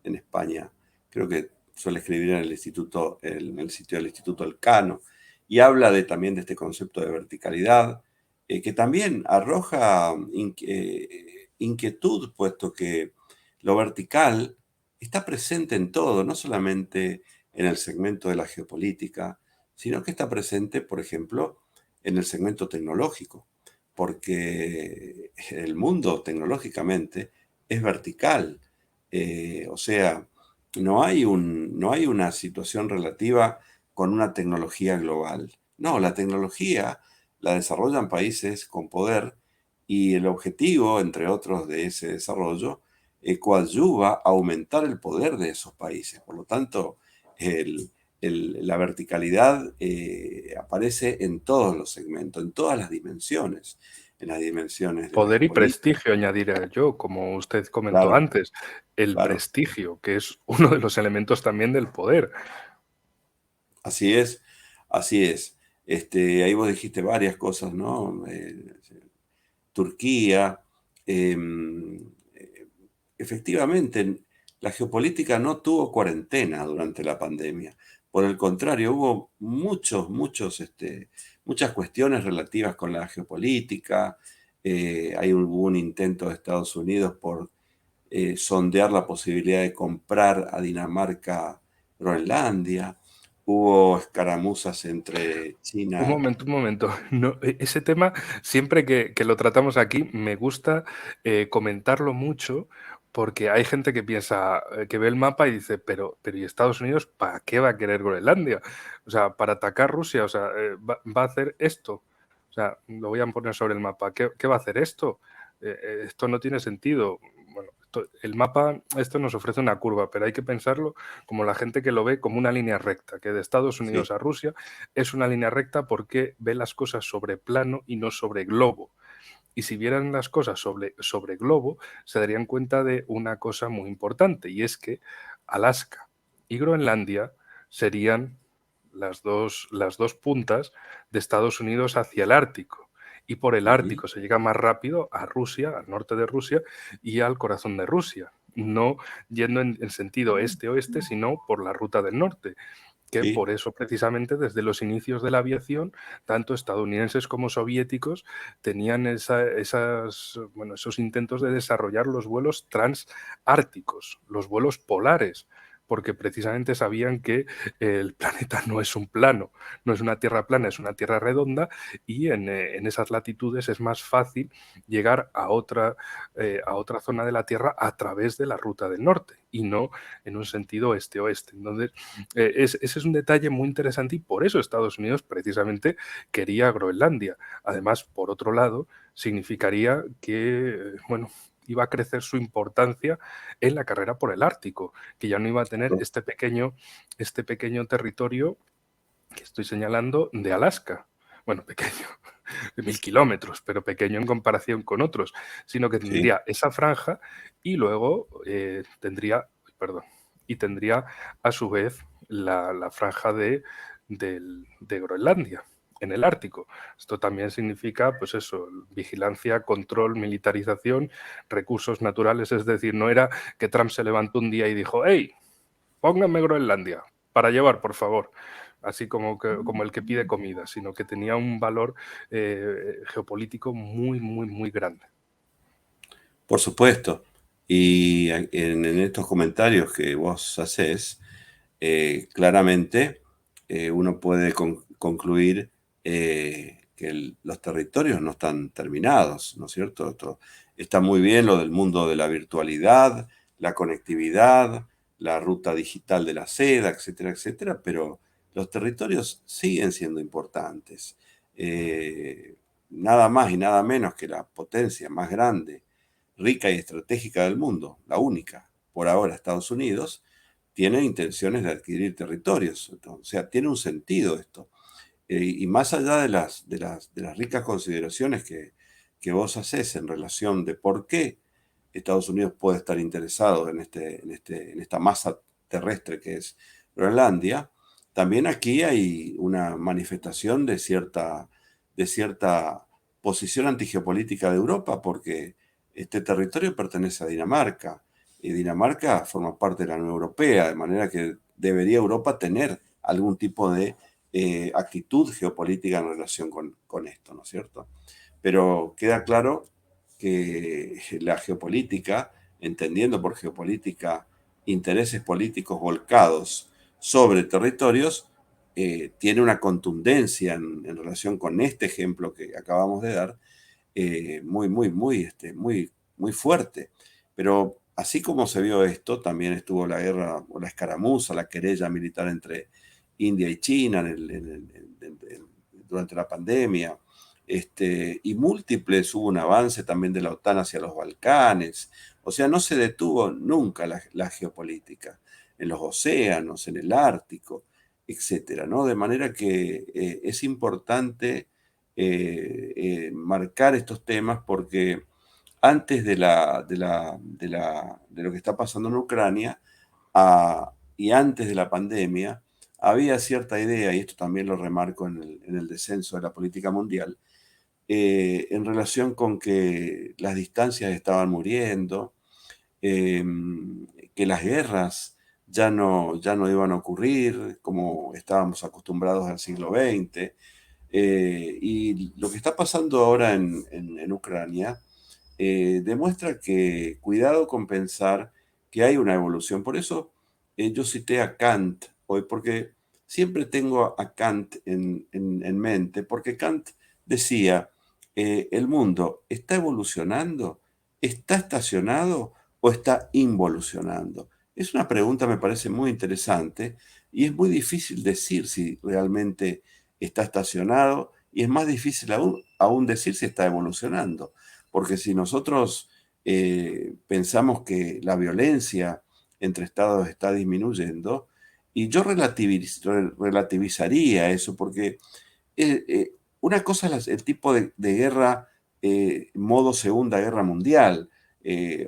S2: España. Creo que suele escribir en el instituto, en el sitio del Instituto Elcano, y habla también de este concepto de verticalidad, que también arroja inquietud, puesto que lo vertical está presente en todo, no solamente en el segmento de la geopolítica, sino que está presente, por ejemplo, en el segmento tecnológico, porque el mundo tecnológicamente es vertical. O sea, no hay una situación relativa con una tecnología global. No, la tecnología la desarrollan países con poder y el objetivo, entre otros, de ese desarrollo coadyuva a aumentar el poder de esos países. Por lo tanto, el, la verticalidad aparece en todos los segmentos, en todas las dimensiones, en las dimensiones de la
S1: Poder y
S2: geopolítica.
S1: prestigio, añadiría yo, como usted comentó
S2: Claro,
S1: antes, el
S2: claro,
S1: prestigio, que es uno de los elementos también del poder.
S2: así es, así es. Ahí vos dijiste varias cosas, ¿no? Turquía. Efectivamente, la geopolítica no tuvo cuarentena durante la pandemia. Por el contrario, hubo muchos muchas cuestiones relativas con la geopolítica. Hubo un intento de Estados Unidos por sondear la posibilidad de comprar a Dinamarca Groenlandia. Hubo escaramuzas entre China.
S1: Un momento. No, ese tema, siempre que lo tratamos aquí, me gusta comentarlo mucho porque hay gente que piensa, que ve el mapa y dice, pero ¿y Estados Unidos para qué va a querer Groenlandia? O sea, para atacar Rusia, o sea, va a hacer esto. O sea, lo voy a poner sobre el mapa. ¿Qué va a hacer esto? Esto no tiene sentido. Bueno, el mapa, esto nos ofrece una curva, pero hay que pensarlo como la gente que lo ve como una línea recta, que de Estados Unidos
S2: Sí,
S1: a Rusia es una línea recta porque ve las cosas sobre plano y no sobre globo. Y si vieran las cosas sobre globo, se darían cuenta de una cosa muy importante, y es que Alaska y Groenlandia serían las dos puntas de Estados Unidos hacia el Ártico. Y por el
S2: ujú,
S1: Ártico se llega más rápido a Rusia, al norte de Rusia y al corazón de Rusia, no yendo en sentido este-oeste, sino por la ruta del norte, que
S2: sí.
S1: por eso precisamente desde los inicios de la aviación, tanto estadounidenses como soviéticos tenían bueno, esos intentos de desarrollar los vuelos transárticos, los vuelos polares, porque precisamente sabían que el planeta no es un plano, no es una tierra plana, es una tierra redonda, y en esas latitudes es más fácil llegar a otra zona de la Tierra a través de la ruta del norte y no en un sentido este-oeste. Entonces, ese es un detalle muy interesante y por eso Estados Unidos precisamente quería Groenlandia. Además, por otro lado, significaría que, bueno, iba a crecer su importancia en la carrera por el Ártico, que ya no iba a tener este pequeño territorio que estoy señalando de Alaska. Bueno, pequeño, de 1000 kilómetros, pero pequeño en comparación con otros, sino que
S2: Sí.
S1: tendría esa franja y luego perdón, y tendría a su vez la franja de Groenlandia en el Ártico. Esto también significa, pues eso, vigilancia, control, militarización, recursos naturales, es decir, no era que Trump se levantó un día y dijo, hey, pónganme Groenlandia para llevar, por favor, así como el que pide comida, sino que tenía un valor geopolítico muy, muy, muy grande.
S2: Por supuesto. Y en estos comentarios que vos haces, claramente uno puede concluir que los territorios no están terminados, ¿no es cierto? Está muy bien lo del mundo de la virtualidad, la conectividad, la ruta digital de la seda, etcétera, etcétera, pero los territorios siguen siendo importantes. Eh, Nada más y nada menos que la potencia más grande, rica y estratégica del mundo, la única, por ahora Estados Unidos, tiene intenciones de adquirir territorios. O sea, tiene un sentido esto. Y más allá de las ricas consideraciones que vos haces en relación de por qué Estados Unidos puede estar interesado en esta masa terrestre que es Groenlandia, también aquí hay una manifestación de cierta posición antigeopolítica de Europa, porque este territorio pertenece a Dinamarca, y Dinamarca forma parte de la Unión Europea, de manera que debería Europa tener algún tipo de actitud geopolítica en relación con esto, ¿no es cierto? Pero queda claro que la geopolítica, entendiendo por geopolítica intereses políticos volcados sobre territorios, tiene una contundencia en relación con este ejemplo que acabamos de dar, muy, muy, muy, muy fuerte. Pero así como se vio esto, también estuvo la guerra o la escaramuza, la querella militar entre India y China durante la pandemia. Y múltiples, hubo un avance también de la OTAN hacia los Balcanes. O sea, no se detuvo nunca la geopolítica en los océanos, en el Ártico, etcétera, ¿no? De manera que es importante marcar estos temas, porque antes de lo que está pasando en Ucrania, y antes de la pandemia, había cierta idea, y esto también lo remarco en el descenso de la política mundial, en relación con que las distancias estaban muriendo, eh, que las guerras ya no iban a ocurrir como estábamos acostumbrados al siglo XX. Y lo que está pasando ahora en Ucrania demuestra que cuidado con pensar que hay una evolución. Por eso yo cité a Kant hoy, porque siempre tengo a Kant en mente, porque Kant decía, el mundo está evolucionando, está estacionado o está involucionando. Es una pregunta, me parece muy interesante y es muy difícil decir si realmente está estacionado y es más difícil aún decir si está evolucionando. Porque si nosotros pensamos que la violencia entre estados está disminuyendo, y yo relativizaría eso, porque una cosa es el tipo de guerra modo Segunda Guerra Mundial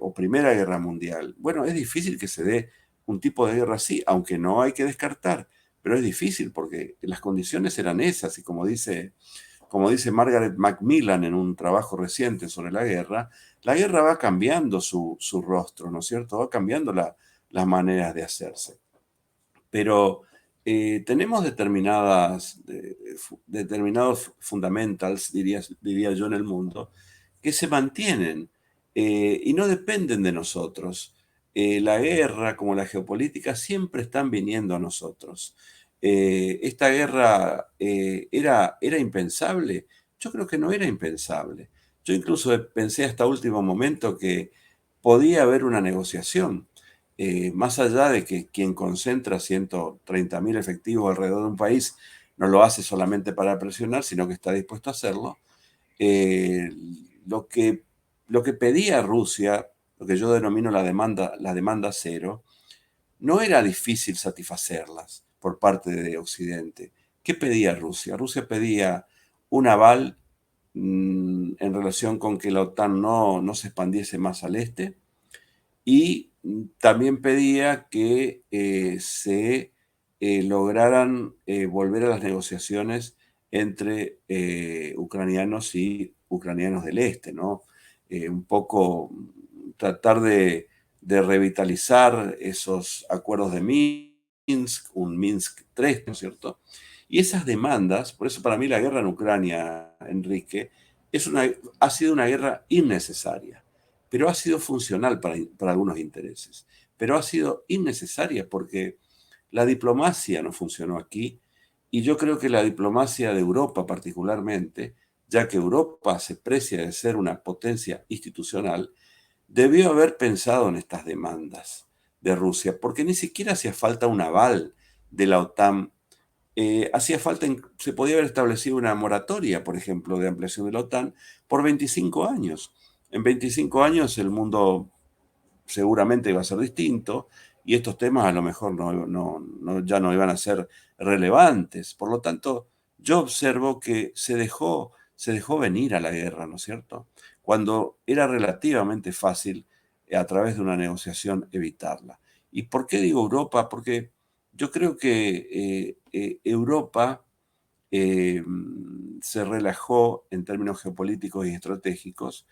S2: o Primera Guerra Mundial. Bueno, es difícil que se dé un tipo de guerra así, aunque no hay que descartar, pero es difícil porque las condiciones eran esas y como dice Margaret Macmillan en un trabajo reciente sobre la guerra va cambiando su rostro, ¿no es cierto? Va cambiando las maneras de hacerse. Pero tenemos determinados fundamentals, diría yo, en el mundo, que se mantienen y no dependen de nosotros. La guerra, como la geopolítica, siempre están viniendo a nosotros. ¿Esta guerra era impensable? Yo creo que no era impensable. Yo incluso pensé hasta último momento que podía haber una negociación más allá de que quien concentra 130.000 efectivos alrededor de un país no lo hace solamente para presionar, sino que está dispuesto a hacerlo, eh, lo que, lo que pedía Rusia, lo que yo denomino la demanda cero, no era difícil satisfacerlas por parte de Occidente. ¿Qué pedía Rusia? Rusia pedía un aval en relación con que la OTAN no se expandiese más al este, y también pedía que se lograran volver a las negociaciones entre ucranianos y ucranianos del este, ¿no? Un poco tratar de revitalizar esos acuerdos de Minsk, un Minsk 3, ¿no es cierto? Y esas demandas, por eso para mí la guerra en Ucrania, Enrique, ha sido una guerra innecesaria, pero ha sido funcional para algunos intereses, pero ha sido innecesaria porque la diplomacia no funcionó aquí y yo creo que la diplomacia de Europa particularmente, ya que Europa se precia de ser una potencia institucional, debió haber pensado en estas demandas de Rusia, porque ni siquiera hacía falta un aval de la OTAN. Se podía haber establecido una moratoria, por ejemplo, de ampliación de la OTAN por 25 años. En 25 años el mundo seguramente iba a ser distinto y estos temas a lo mejor ya no iban a ser relevantes. Por lo tanto, yo observo que se dejó venir a la guerra, ¿no es cierto? Cuando era relativamente fácil a través de una negociación evitarla. ¿Y por qué digo Europa? Porque yo creo que Europa se relajó en términos geopolíticos y estratégicos,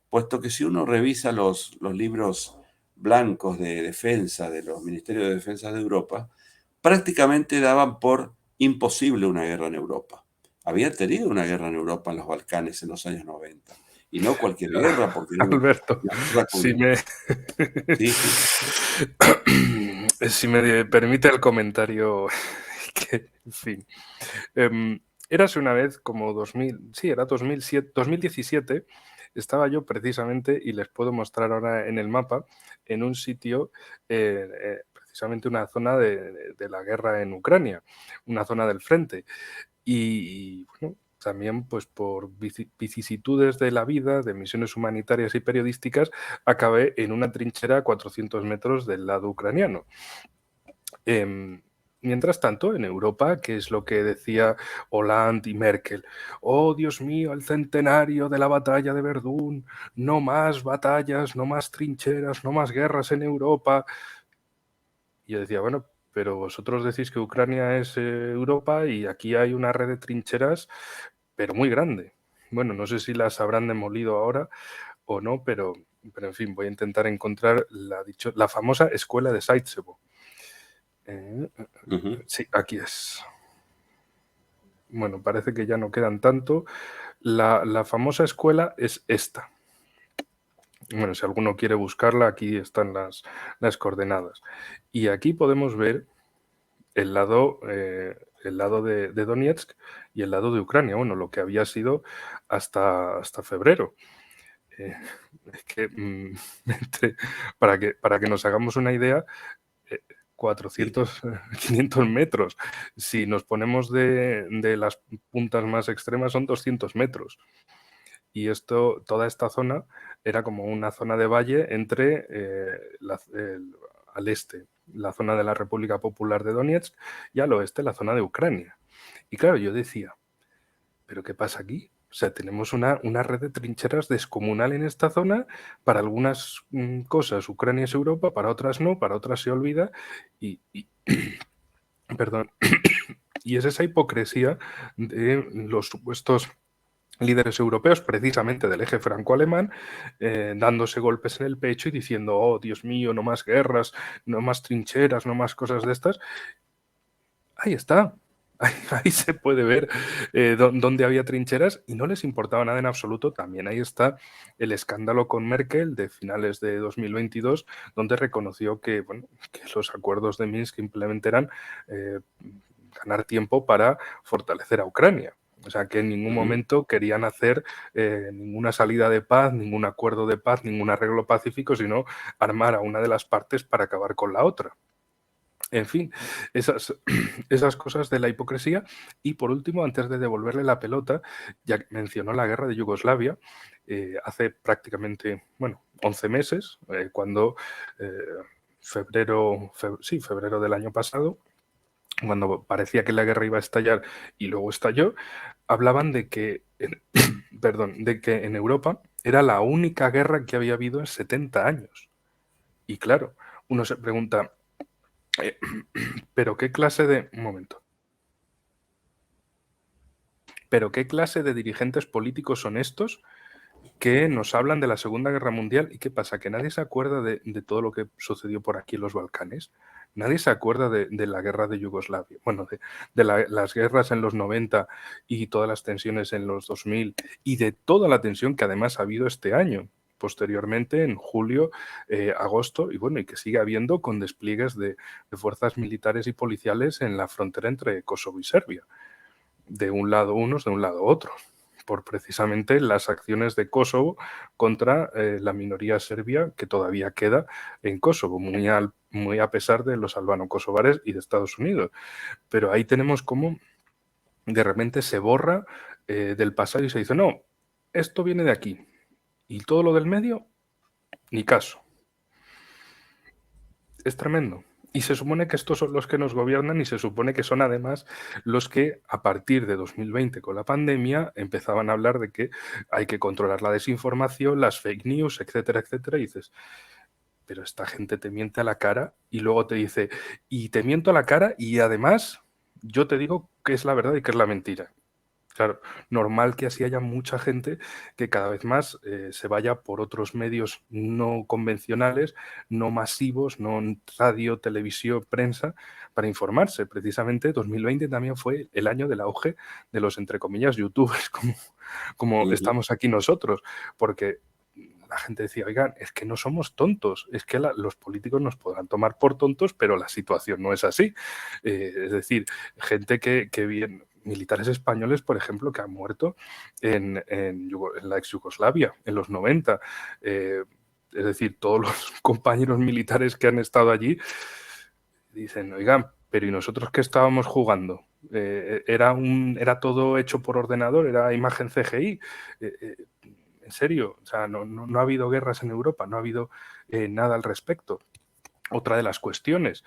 S2: puesto que si uno revisa los libros blancos de defensa de los ministerios de defensa de Europa, prácticamente daban por imposible una guerra en Europa. Habían tenido una guerra en Europa en los Balcanes en los años 90. Y no cualquier guerra, porque era
S1: Alberto,
S2: una guerra
S1: si
S2: con...
S1: me,
S2: Sí, sí.
S1: si me permite el comentario, que, en fin. Érase una vez como 2000, sí, era 2007, 2017, estaba yo precisamente, y les puedo mostrar ahora en el mapa, en un sitio, precisamente una zona de la guerra en Ucrania, una zona del frente. Y bueno, también pues por vicisitudes de la vida, de misiones humanitarias y periodísticas, acabé en una trinchera a 400 metros del lado ucraniano. Mientras tanto, en Europa, ¿qué es lo que decía Hollande y Merkel? Oh, Dios mío, el centenario de la batalla de Verdún, no más batallas, no más trincheras, no más guerras en Europa. Y yo decía, bueno, pero vosotros decís que Ucrania es Europa y aquí hay una red de trincheras, pero muy grande. Bueno, no sé si las habrán demolido ahora o no, pero en fin, voy a intentar encontrar la famosa escuela de Sarajevo.
S2: Uh -huh.
S1: Sí, aquí es. bueno, parece que ya no quedan tanto. La famosa escuela es esta. Bueno, si alguno quiere buscarla, aquí están las coordenadas. Y aquí podemos ver el lado de Donetsk y el lado de Ucrania, bueno, lo que había sido hasta febrero. Es que, para que nos hagamos una idea, eh,
S2: Sí.
S1: 400, 500 metros. Si nos ponemos de las puntas más extremas, son 200 metros. Y toda esta zona era como una zona de valle entre al este la zona de la República Popular de Donetsk y al oeste la zona de Ucrania. Y claro, yo decía, ¿pero qué pasa aquí? O sea, tenemos una red de trincheras descomunal en esta zona. Para algunas cosas Ucrania es Europa, para otras no, para otras se olvida. Y perdón, y es esa hipocresía de los supuestos líderes europeos, precisamente del eje franco-alemán, dándose golpes en el pecho y diciendo, oh, Dios mío, no más guerras, no más trincheras, no más cosas de estas. Ahí está. Ahí se puede ver dónde había trincheras y no les importaba nada en absoluto. También ahí está el escándalo con Merkel de finales de 2022, donde reconoció que, bueno, que los acuerdos de Minsk simplemente eran ganar tiempo para fortalecer a Ucrania. O sea, que en ningún
S2: Ujú.
S1: momento querían hacer ninguna salida de paz, ningún acuerdo de paz, ningún arreglo pacífico, sino armar a una de las partes para acabar con la otra. En fin, esas cosas de la hipocresía. Y por último, antes de devolverle la pelota, ya que mencionó la guerra de Yugoslavia, hace prácticamente, bueno, 11 meses, cuando eh, febrero del año pasado, cuando parecía que la guerra iba a estallar y luego estalló, hablaban de que, perdón, de que en Europa era la única guerra que había habido en 70 años. Y claro, uno se pregunta, eh, ¿pero qué clase de... Un momento. ¿Pero qué clase de dirigentes políticos son estos que nos hablan de la Segunda Guerra Mundial? ¿Y qué pasa? ¿Que nadie se acuerda de todo lo que sucedió por aquí en los Balcanes? Nadie se acuerda de la guerra de Yugoslavia, bueno, las guerras en los 90 y todas las tensiones en los 2000 y de toda la tensión que además ha habido este año, posteriormente en julio, agosto y bueno, y que sigue habiendo con despliegues de fuerzas militares y policiales en la frontera entre Kosovo y Serbia. De un lado unos, de un lado otros, por precisamente las acciones de Kosovo contra la minoría serbia que todavía queda en Kosovo, muy a pesar de los albano-kosovares y de Estados Unidos. Pero ahí tenemos cómo de repente se borra del pasado y se dice, no, esto viene de aquí. Y todo lo del medio, ni caso. Es tremendo. Y se supone que estos son los que nos gobiernan y se supone que son además los que a partir de 2020 con la pandemia empezaban a hablar de que hay que controlar la desinformación, las fake news, etcétera, etcétera. Y dices, pero esta gente te miente a la cara y luego te dice, y te miento a la cara y además yo te digo qué es la verdad y qué es la mentira. Claro, normal que así haya mucha gente que cada vez más se vaya por otros medios no convencionales, no masivos, no en radio, televisión, prensa, para informarse. Precisamente 2020 también fue el año del auge de los, entre comillas, youtubers, como
S2: Ujú.
S1: estamos aquí nosotros, porque la gente decía, oigan, es que no somos tontos, es que los políticos nos podrán tomar por tontos, pero la situación no es así. Es decir, gente que bien, militares españoles, por ejemplo, que han muerto en la ex Yugoslavia, en los 90. Es decir, todos los compañeros militares que han estado allí dicen, oigan, pero ¿y nosotros qué estábamos jugando? Era todo hecho por ordenador, era imagen CGI. En serio, o sea, no ha habido guerras en Europa, no ha habido nada al respecto. Otra de las cuestiones,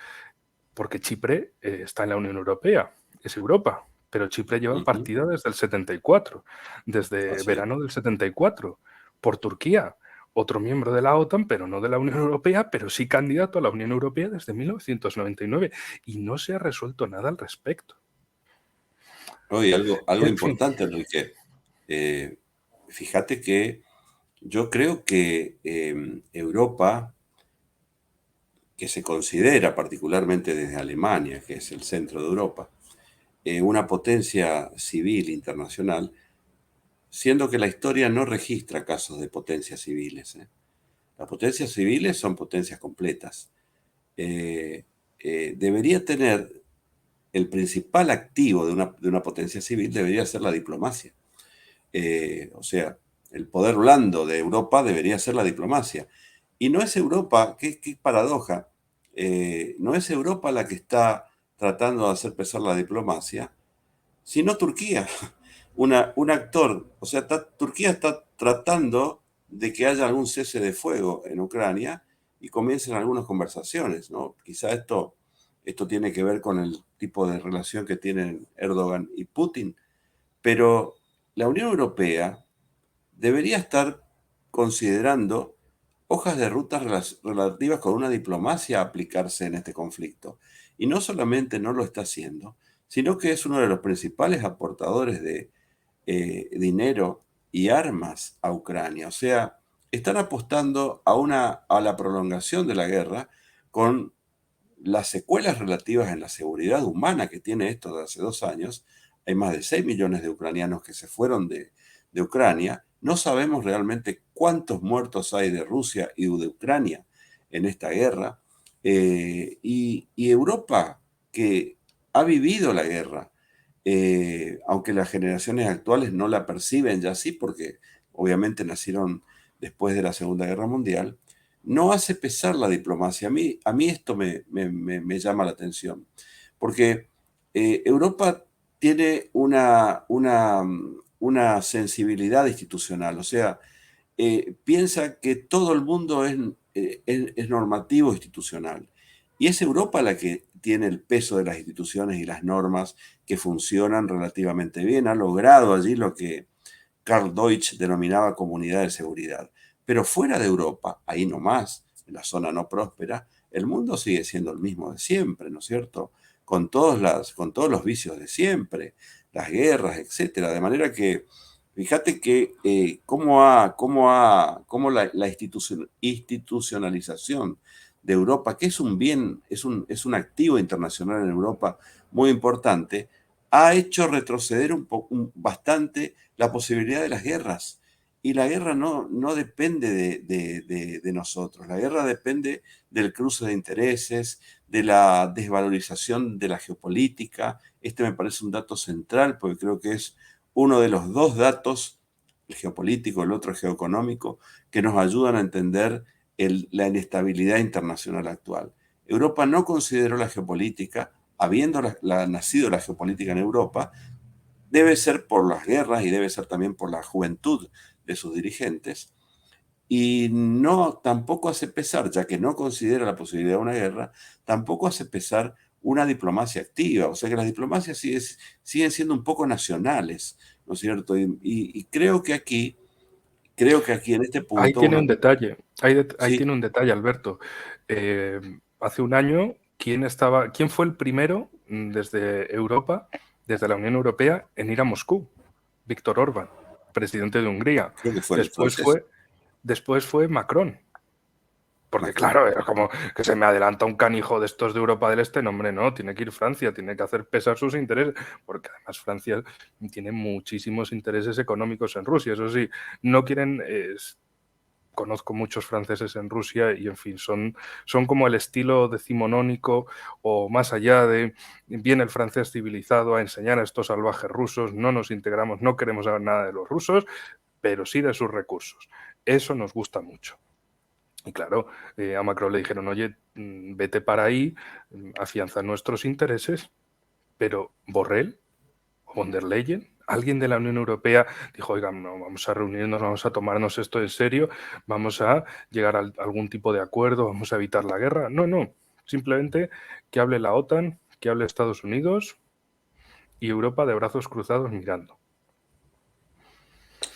S1: porque Chipre está en la Unión Europea, es Europa, pero Chipre lleva
S2: Ujú.
S1: partida desde el 74, desde
S2: Así es.
S1: verano del 74, por Turquía, otro miembro de la OTAN, pero no de la Unión Europea, pero sí candidato a la Unión Europea desde 1999, y no se ha resuelto nada al respecto.
S2: Oye, algo
S1: En fin,
S2: importante, Enrique. Eh, Fíjate que yo creo que Europa, que se considera particularmente desde Alemania, que es el centro de Europa, una potencia civil internacional, siendo que la historia no registra casos de potencias civiles. Las potencias civiles son potencias completas. Eh, Debería tener el principal activo de una potencia civil, debería ser la diplomacia. O sea, el poder blando de Europa debería ser la diplomacia. Y no es Europa, qué paradoja, no es Europa la que está tratando de hacer pesar la diplomacia, sino Turquía, un actor. O sea, Turquía está tratando de que haya algún cese de fuego en Ucrania y comiencen algunas conversaciones, ¿no? Quizá esto tiene que ver con el tipo de relación que tienen Erdogan y Putin, pero la Unión Europea debería estar considerando hojas de ruta relativas con una diplomacia a aplicarse en este conflicto. Y no solamente no lo está haciendo, sino que es uno de los principales aportadores de dinero y armas a Ucrania. O sea, están apostando a la prolongación de la guerra con las secuelas relativas en la seguridad humana que tiene esto de hace 2 años. Hay más de 6 millones de ucranianos que se fueron de Ucrania. No sabemos realmente cuántos muertos hay de Rusia y de Ucrania en esta guerra. Y Europa, que ha vivido la guerra, aunque las generaciones actuales no la perciben ya así, porque obviamente nacieron después de la Segunda Guerra Mundial, no hace pesar la diplomacia. A mí esto me llama la atención, porque Europa tiene una sensibilidad institucional. O sea, piensa que todo el mundo es normativo institucional. Y es Europa la que tiene el peso de las instituciones y las normas que funcionan relativamente bien. Ha logrado allí lo que Karl Deutsch denominaba comunidad de seguridad. Pero fuera de Europa, ahí nomás, en la zona no próspera, el mundo sigue siendo el mismo de siempre, ¿no es cierto? Con todos los vicios de siempre, las guerras, etcétera. De manera que, fíjate que cómo la institucionalización de Europa, que es un bien, es un activo internacional en Europa muy importante, ha hecho retroceder bastante la posibilidad de las guerras. Y la guerra no depende de nosotros, la guerra depende del cruce de intereses, de la desvalorización de la geopolítica. Este me parece un dato central porque creo que es uno de los dos datos, el geopolítico, el otro geoeconómico, que nos ayudan a entender la inestabilidad internacional actual. Europa no consideró la geopolítica, habiendo nacido la geopolítica en Europa, debe ser por las guerras y debe ser también por la juventud de sus dirigentes, y no tampoco hace pesar, ya que no considera la posibilidad de una guerra, tampoco hace pesar una diplomacia activa. O sea que las diplomacias siguen siendo un poco nacionales, ¿no es cierto? Y creo que aquí en este
S1: Ahí
S2: punto
S1: tiene
S2: uno...
S1: un detalle, ahí
S2: Sí,
S1: tiene un detalle, Alberto. Hace un año, ¿quién fue el primero desde Europa, desde la Unión Europea, en ir a Moscú? Víctor Orbán, presidente de Hungría.
S2: creo que fue el
S1: Después
S2: francés,
S1: fue, después fue Macron. Porque
S2: Macron.
S1: claro, era como que se me adelanta un canijo de estos de Europa del Este. No, hombre, no, tiene que ir Francia, tiene que hacer pesar sus intereses, porque además Francia tiene muchísimos intereses económicos en Rusia. Eso sí, no quieren... conozco muchos franceses en Rusia y, en fin, son como el estilo decimonónico o más allá de viene el francés civilizado a enseñar a estos salvajes rusos, no nos integramos, no queremos saber nada de los rusos, pero sí de sus recursos. Eso nos gusta mucho. Y claro, a Macron le dijeron, oye, vete para ahí, afianza nuestros intereses, pero Borrell o von der Leyen, alguien de la Unión Europea dijo, oigan, no, vamos a reunirnos, vamos a tomarnos esto en serio, vamos a llegar a algún tipo de acuerdo, vamos a evitar la guerra. No, no, simplemente que hable la OTAN, que hable Estados Unidos y Europa de brazos cruzados mirando.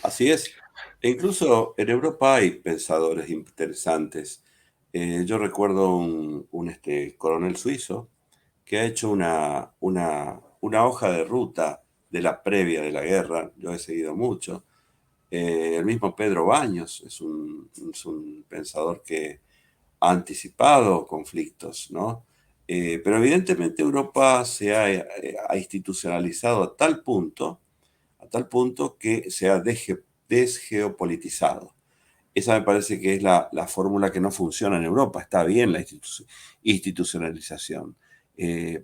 S2: Así es. E incluso en Europa hay pensadores interesantes. Yo recuerdo un coronel suizo que ha hecho una hoja de ruta de la previa de la guerra. Yo he seguido mucho. El mismo Pedro Baños es un pensador que ha anticipado conflictos, ¿no? Pero evidentemente Europa se ha institucionalizado a tal punto que se ha desgeopolitizado. Esa me parece que es la fórmula que no funciona en Europa. Está bien la institucionalización,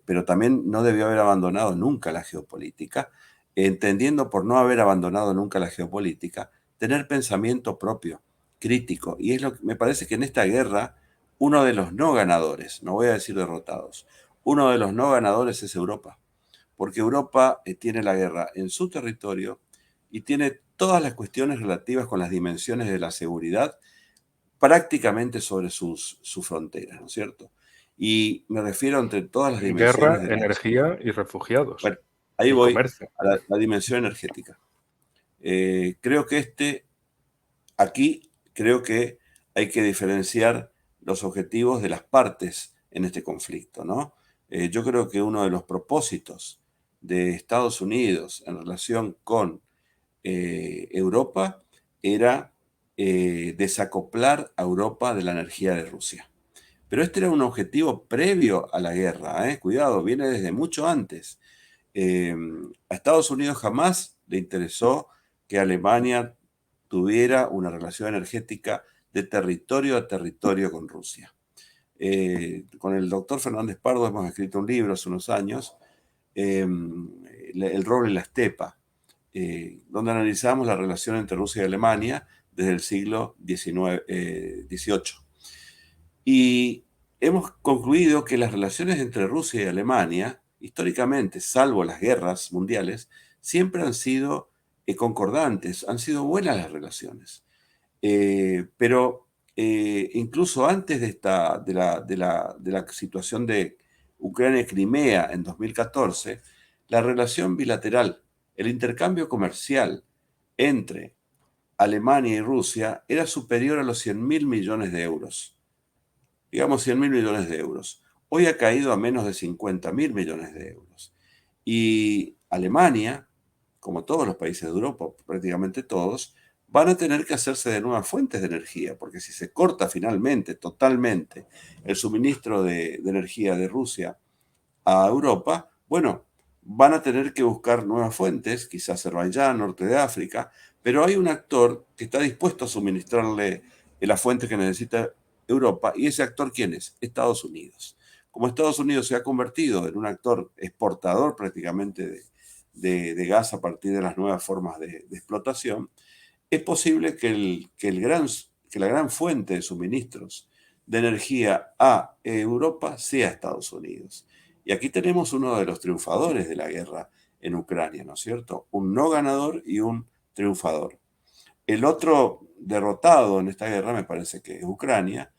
S2: pero también no debió haber abandonado nunca la geopolítica, entendiendo por no haber abandonado nunca la geopolítica, tener pensamiento propio, crítico. Y es lo que me parece que en esta guerra, uno de los no ganadores, no voy a decir derrotados, uno de los no ganadores es Europa, porque Europa tiene la guerra en su territorio y tiene todas las cuestiones relativas con las dimensiones de la seguridad prácticamente sobre sus fronteras, ¿no es cierto? Y me refiero entre todas las dimensiones
S1: Guerra,
S2: de las...
S1: energía y refugiados
S2: Bueno, ahí
S1: y
S2: voy
S1: comercio.
S2: a la dimensión energética. Creo que aquí creo que hay que diferenciar los objetivos de las partes en este conflicto, ¿no? Yo creo que uno de los propósitos de Estados Unidos en relación con Europa era desacoplar a Europa de la energía de Rusia. Pero este era un objetivo previo a la guerra, ¿eh? Cuidado, viene desde mucho antes. Eh, a Estados Unidos jamás le interesó que Alemania tuviera una relación energética de territorio a territorio con Rusia. Con el doctor Fernández Pardo hemos escrito un libro hace unos años, El roble y la estepa, donde analizamos la relación entre Rusia y Alemania desde el siglo XVIII. Y hemos concluido que las relaciones entre Rusia y Alemania, históricamente, salvo las guerras mundiales, siempre han sido concordantes, han sido buenas las relaciones. Pero incluso antes de la situación de Ucrania y Crimea en 2014, la relación bilateral, el intercambio comercial entre Alemania y Rusia era superior a los 100.000 millones de euros. Digamos 100.000 millones de euros. Hoy ha caído a menos de 50.000 millones de euros. Y Alemania, como todos los países de Europa, prácticamente todos, van a tener que hacerse de nuevas fuentes de energía, porque si se corta finalmente, totalmente, el suministro de energía de Rusia a Europa, bueno, van a tener que buscar nuevas fuentes, quizás Azerbaiyán, norte de África, pero hay un actor que está dispuesto a suministrarle la fuente que necesita Europa, y ese actor, ¿quién es? Estados Unidos. Como Estados Unidos se ha convertido en un actor exportador prácticamente de gas a partir de las nuevas formas de explotación, es posible que la gran fuente de suministros de energía a Europa sea Estados Unidos. Y aquí tenemos uno de los triunfadores de la guerra en Ucrania, ¿no es cierto? Un no ganador y un triunfador. El otro derrotado en esta guerra me parece que es Ucrania,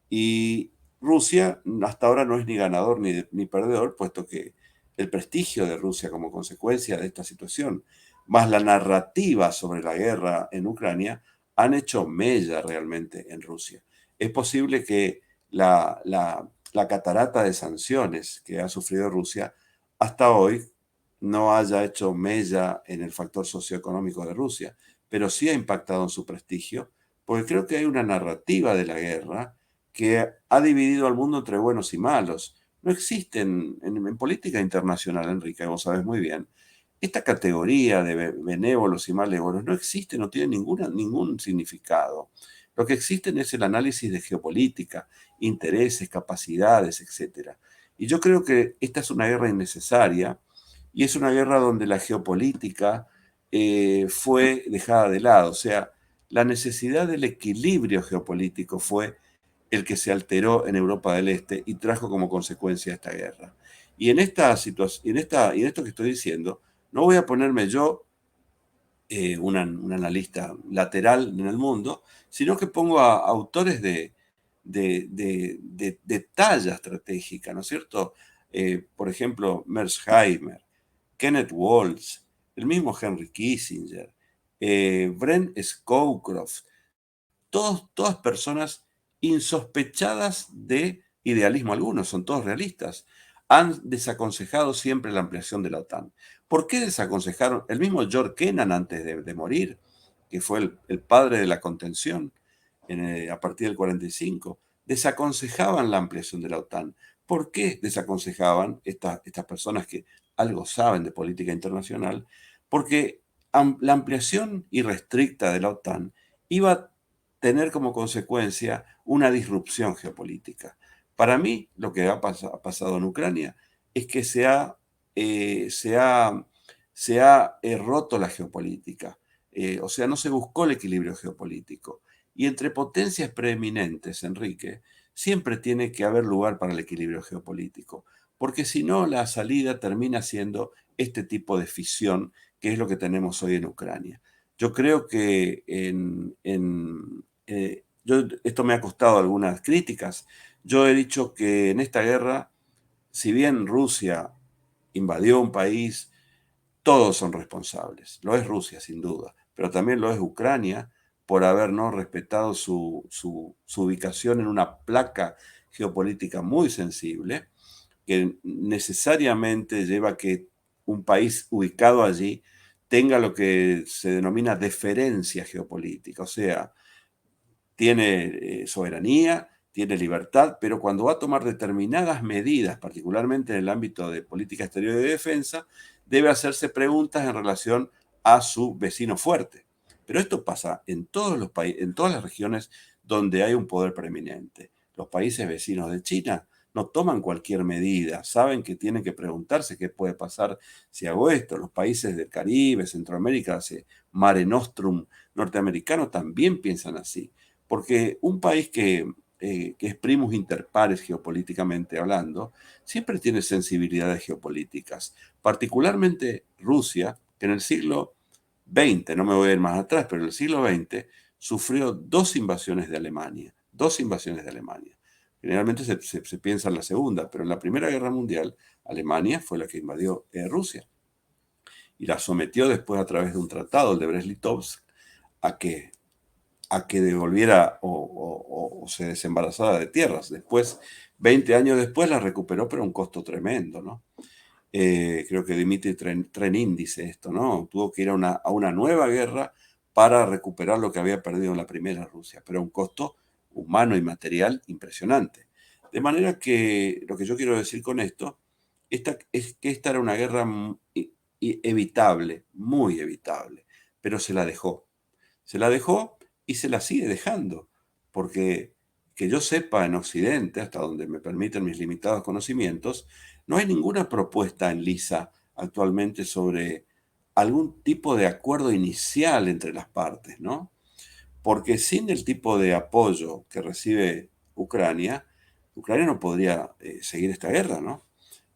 S2: y Rusia hasta ahora no es ni ganador ni perdedor, puesto que el prestigio de Rusia como consecuencia de esta situación, más la narrativa sobre la guerra en Ucrania, han hecho mella realmente en Rusia. Es posible que la catarata de sanciones que ha sufrido Rusia hasta hoy no haya hecho mella en el factor socioeconómico de Rusia, pero sí ha impactado en su prestigio, porque creo que hay una narrativa de la guerra que ha dividido al mundo entre buenos y malos. No existen en política internacional, Enrique, vos sabés muy bien, esta categoría de benévolos y malévolos no existe, no tiene ningún significado. Lo que existen es el análisis de geopolítica, intereses, capacidades, etc. Y yo creo que esta es una guerra innecesaria y es una guerra donde la geopolítica fue dejada de lado. O sea, la necesidad del equilibrio geopolítico fue el que se alteró en Europa del Este y trajo como consecuencia esta guerra. Y en esta situación, y en esto que estoy diciendo, no voy a ponerme yo un analista lateral en el mundo, sino que pongo a autores de talla estratégica, ¿no es cierto? Por ejemplo, Mearsheimer, Kenneth Waltz, el mismo Henry Kissinger, Brent Scowcroft, todas personas insospechadas de idealismo alguno, son todos realistas. Han desaconsejado siempre la ampliación de la OTAN. ¿Por qué desaconsejaron? El mismo George Kennan antes de morir, que fue el padre de la contención a partir del 45, desaconsejaban la ampliación de la OTAN. ¿Por qué desaconsejaban estas personas que algo saben de política internacional? Porque la ampliación irrestricta de la OTAN iba a tener como consecuencia una disrupción geopolítica. Para mí, lo que ha pasado en Ucrania es que se ha roto la geopolítica. O sea, no se buscó el equilibrio geopolítico. Y entre potencias preeminentes, Enrique, siempre tiene que haber lugar para el equilibrio geopolítico, porque si no, la salida termina siendo este tipo de fisión, que es lo que tenemos hoy en Ucrania. Yo creo que esto me ha costado algunas críticas. Yo he dicho que en esta guerra, si bien Rusia invadió un país, todos son responsables. Lo es Rusia, sin duda, pero también lo es Ucrania por haber no respetado su ubicación en una placa geopolítica muy sensible, que necesariamente lleva a que un país ubicado allí tenga lo que se denomina deferencia geopolítica, o sea, tiene soberanía, tiene libertad, pero cuando va a tomar determinadas medidas, particularmente en el ámbito de política exterior y de defensa, debe hacerse preguntas en relación a su vecino fuerte. Pero esto pasa en todos los países, en todas las regiones donde hay un poder preeminente. Los países vecinos de China no toman cualquier medida, saben que tienen que preguntarse qué puede pasar si hago esto. Los países del Caribe, Centroamérica, Mare Nostrum norteamericano también piensan así. Porque un país que es primus inter pares geopolíticamente hablando, siempre tiene sensibilidades geopolíticas. Particularmente Rusia, que en el siglo XX, no me voy a ir más atrás, pero en el siglo XX sufrió dos invasiones de Alemania. Dos invasiones de Alemania. Generalmente se piensa en la segunda, pero en la Primera Guerra Mundial, Alemania fue la que invadió Rusia y la sometió después a través de un tratado, el de Brest-Litovsk, a que devolviera o se desembarazara de tierras. Después, 20 años después, la recuperó, pero a un costo tremendo, ¿no? Creo que Dmitry Trenin dice esto, ¿no? Tuvo que ir a una nueva guerra para recuperar lo que había perdido en la primera Rusia, pero a un costo humano y material impresionante. De manera que lo que yo quiero decir con esto es que esta era una guerra evitable, muy evitable, pero se la dejó. Se la dejó y se la sigue dejando, porque que yo sepa en Occidente, hasta donde me permiten mis limitados conocimientos, no hay ninguna propuesta en lisa actualmente sobre algún tipo de acuerdo inicial entre las partes, ¿no? Porque sin el tipo de apoyo que recibe Ucrania, Ucrania no podría seguir esta guerra, ¿no?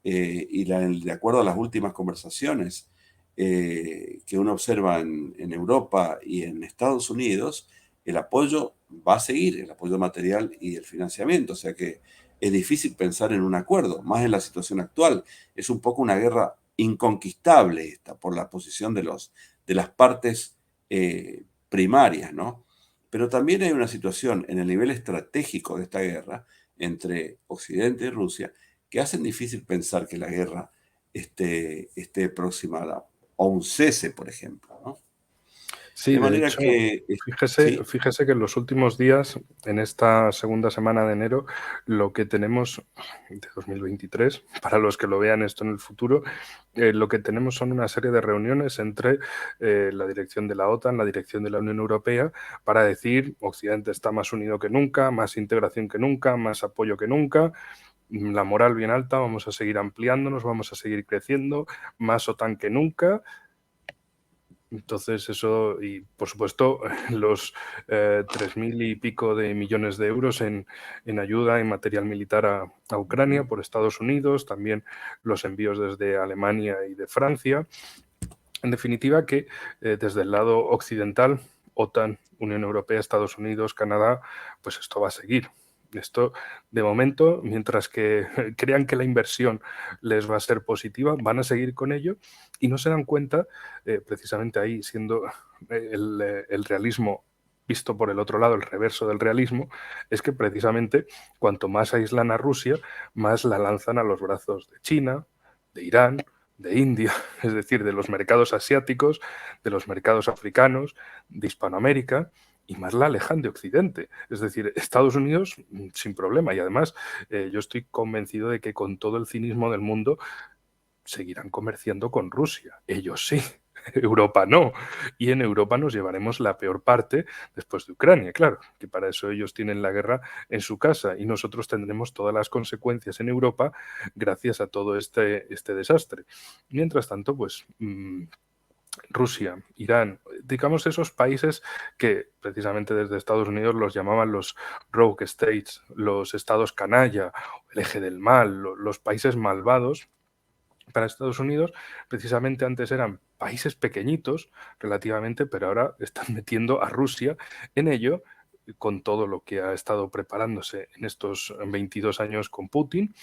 S2: De acuerdo a las últimas conversaciones que uno observa en Europa y en Estados Unidos, el apoyo va a seguir, el apoyo material y el financiamiento. O sea que es difícil pensar en un acuerdo, más en la situación actual. Es un poco una guerra inconquistable esta por la posición de las partes primarias, ¿no? Pero también hay una situación en el nivel estratégico de esta guerra entre Occidente y Rusia que hacen difícil pensar que la guerra esté próxima a un cese, por ejemplo, ¿no?
S1: Sí,
S2: De
S1: de
S2: manera
S1: hecho,
S2: que,
S1: fíjese,
S2: sí,
S1: fíjese que en los últimos días, en esta segunda semana de enero, lo que tenemos de 2023, para los que lo vean esto en el futuro, lo que tenemos son una serie de reuniones entre la dirección de la OTAN, la dirección de la Unión Europea, para decir Occidente está más unido que nunca, más integración que nunca, más apoyo que nunca, la moral bien alta, vamos a seguir ampliándonos, vamos a seguir creciendo, más OTAN que nunca. Entonces eso, y por supuesto los 3.000 y pico de millones de euros en ayuda en material militar a Ucrania por Estados Unidos, también los envíos desde Alemania y de Francia. En definitiva que desde el lado occidental, OTAN, Unión Europea, Estados Unidos, Canadá, pues esto va a seguir. Esto, de momento, mientras que crean que la inversión les va a ser positiva, van a seguir con ello y no se dan cuenta, precisamente ahí siendo el realismo visto por el otro lado, el reverso del realismo, es que precisamente cuanto más aíslan a Rusia, más la lanzan a los brazos de China, de Irán, de India, es decir, de los mercados asiáticos, de los mercados africanos, de Hispanoamérica, y más la alejan de Occidente. Es decir, Estados Unidos sin problema. Y además yo estoy convencido de que con todo el cinismo del mundo seguirán comerciando con Rusia. Ellos sí, Europa no. Y en Europa nos llevaremos la peor parte después de Ucrania, claro, que para eso ellos tienen la guerra en su casa y nosotros tendremos todas las consecuencias en Europa gracias a todo este desastre. Mientras tanto, pues Rusia, Irán, digamos esos países que precisamente desde Estados Unidos los llamaban los rogue states, los estados canalla, el eje del mal, los países malvados. Para Estados Unidos, precisamente antes eran países pequeñitos relativamente, pero ahora están metiendo a Rusia en ello con todo lo que ha estado preparándose en estos 22 años con Putin.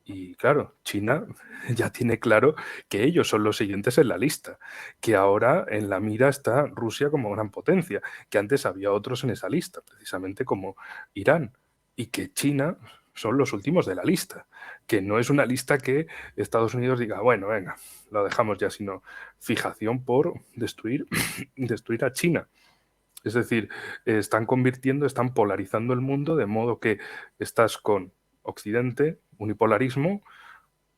S1: Y claro, China ya tiene claro que ellos son los siguientes en la lista, que ahora en la mira está Rusia como gran potencia, que antes había otros en esa lista, precisamente como Irán, y que China son los últimos de la lista, que no es una lista que Estados Unidos diga, bueno, venga, lo dejamos ya, sino fijación por destruir, destruir a China. Es decir, están convirtiendo, están polarizando el mundo de modo que estás con Occidente, unipolarismo,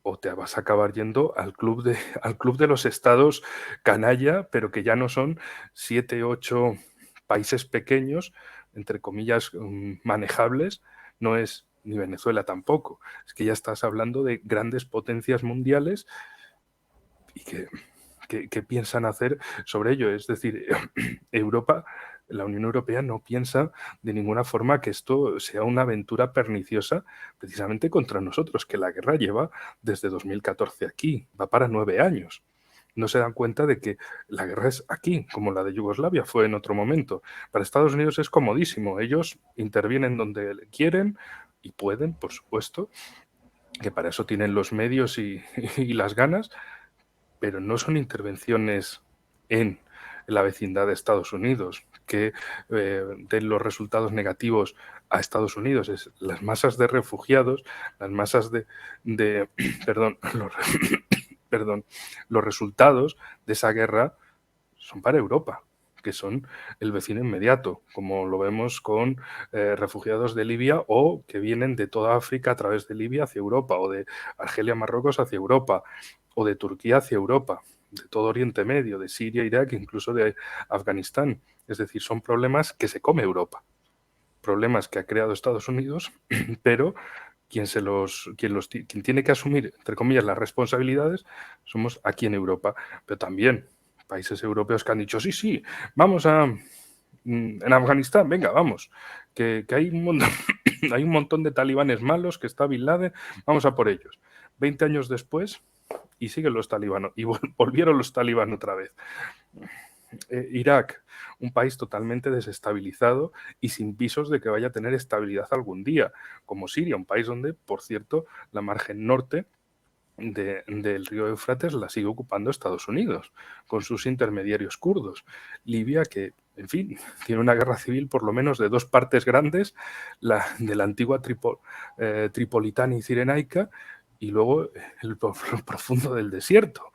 S1: o te vas a acabar yendo al club de los estados canalla, pero que ya no son 7, 8 países pequeños, entre comillas, manejables, no es ni Venezuela tampoco. Es que ya estás hablando de grandes potencias mundiales y que piensan hacer sobre ello. Es decir, Europa, la Unión Europea no piensa de ninguna forma que esto sea una aventura perniciosa precisamente contra nosotros, que la guerra lleva desde 2014 aquí, va para 9 años. No se dan cuenta de que la guerra es aquí, como la de Yugoslavia fue en otro momento. Para Estados Unidos es comodísimo, ellos intervienen donde quieren y pueden, por supuesto, que para eso tienen los medios y las ganas, pero no son intervenciones en la vecindad de Estados Unidos que den los resultados negativos a Estados Unidos. Es las masas de refugiados, las masas de perdón, perdón, los resultados de esa guerra son para Europa, que son el vecino inmediato, como lo vemos con refugiados de Libia o que vienen de toda África a través de Libia hacia Europa, o de Argelia, Marruecos hacia Europa, o de Turquía hacia Europa, de todo Oriente Medio, de Siria, Irak, incluso de Afganistán. Es decir, son problemas que se come Europa, problemas que ha creado Estados Unidos, pero quien tiene que asumir, entre comillas, las responsabilidades somos aquí en Europa, pero también países europeos que han dicho, sí, sí, vamos en Afganistán, venga, vamos, que hay un montón, hay un montón de talibanes malos, que está Bin Laden, vamos a por ellos. 20 años después, y siguen los talibanos, y volvieron los talibanes otra vez. Irak, un país totalmente desestabilizado y sin visos de que vaya a tener estabilidad algún día, como Siria, un país donde, por cierto, la margen norte del río Éufrates la sigue ocupando Estados Unidos, con sus intermediarios kurdos. Libia, que, en fin, tiene una guerra civil por lo menos de dos partes grandes, la de la antigua Tripolitania y Cirenaica, y luego el profundo del desierto.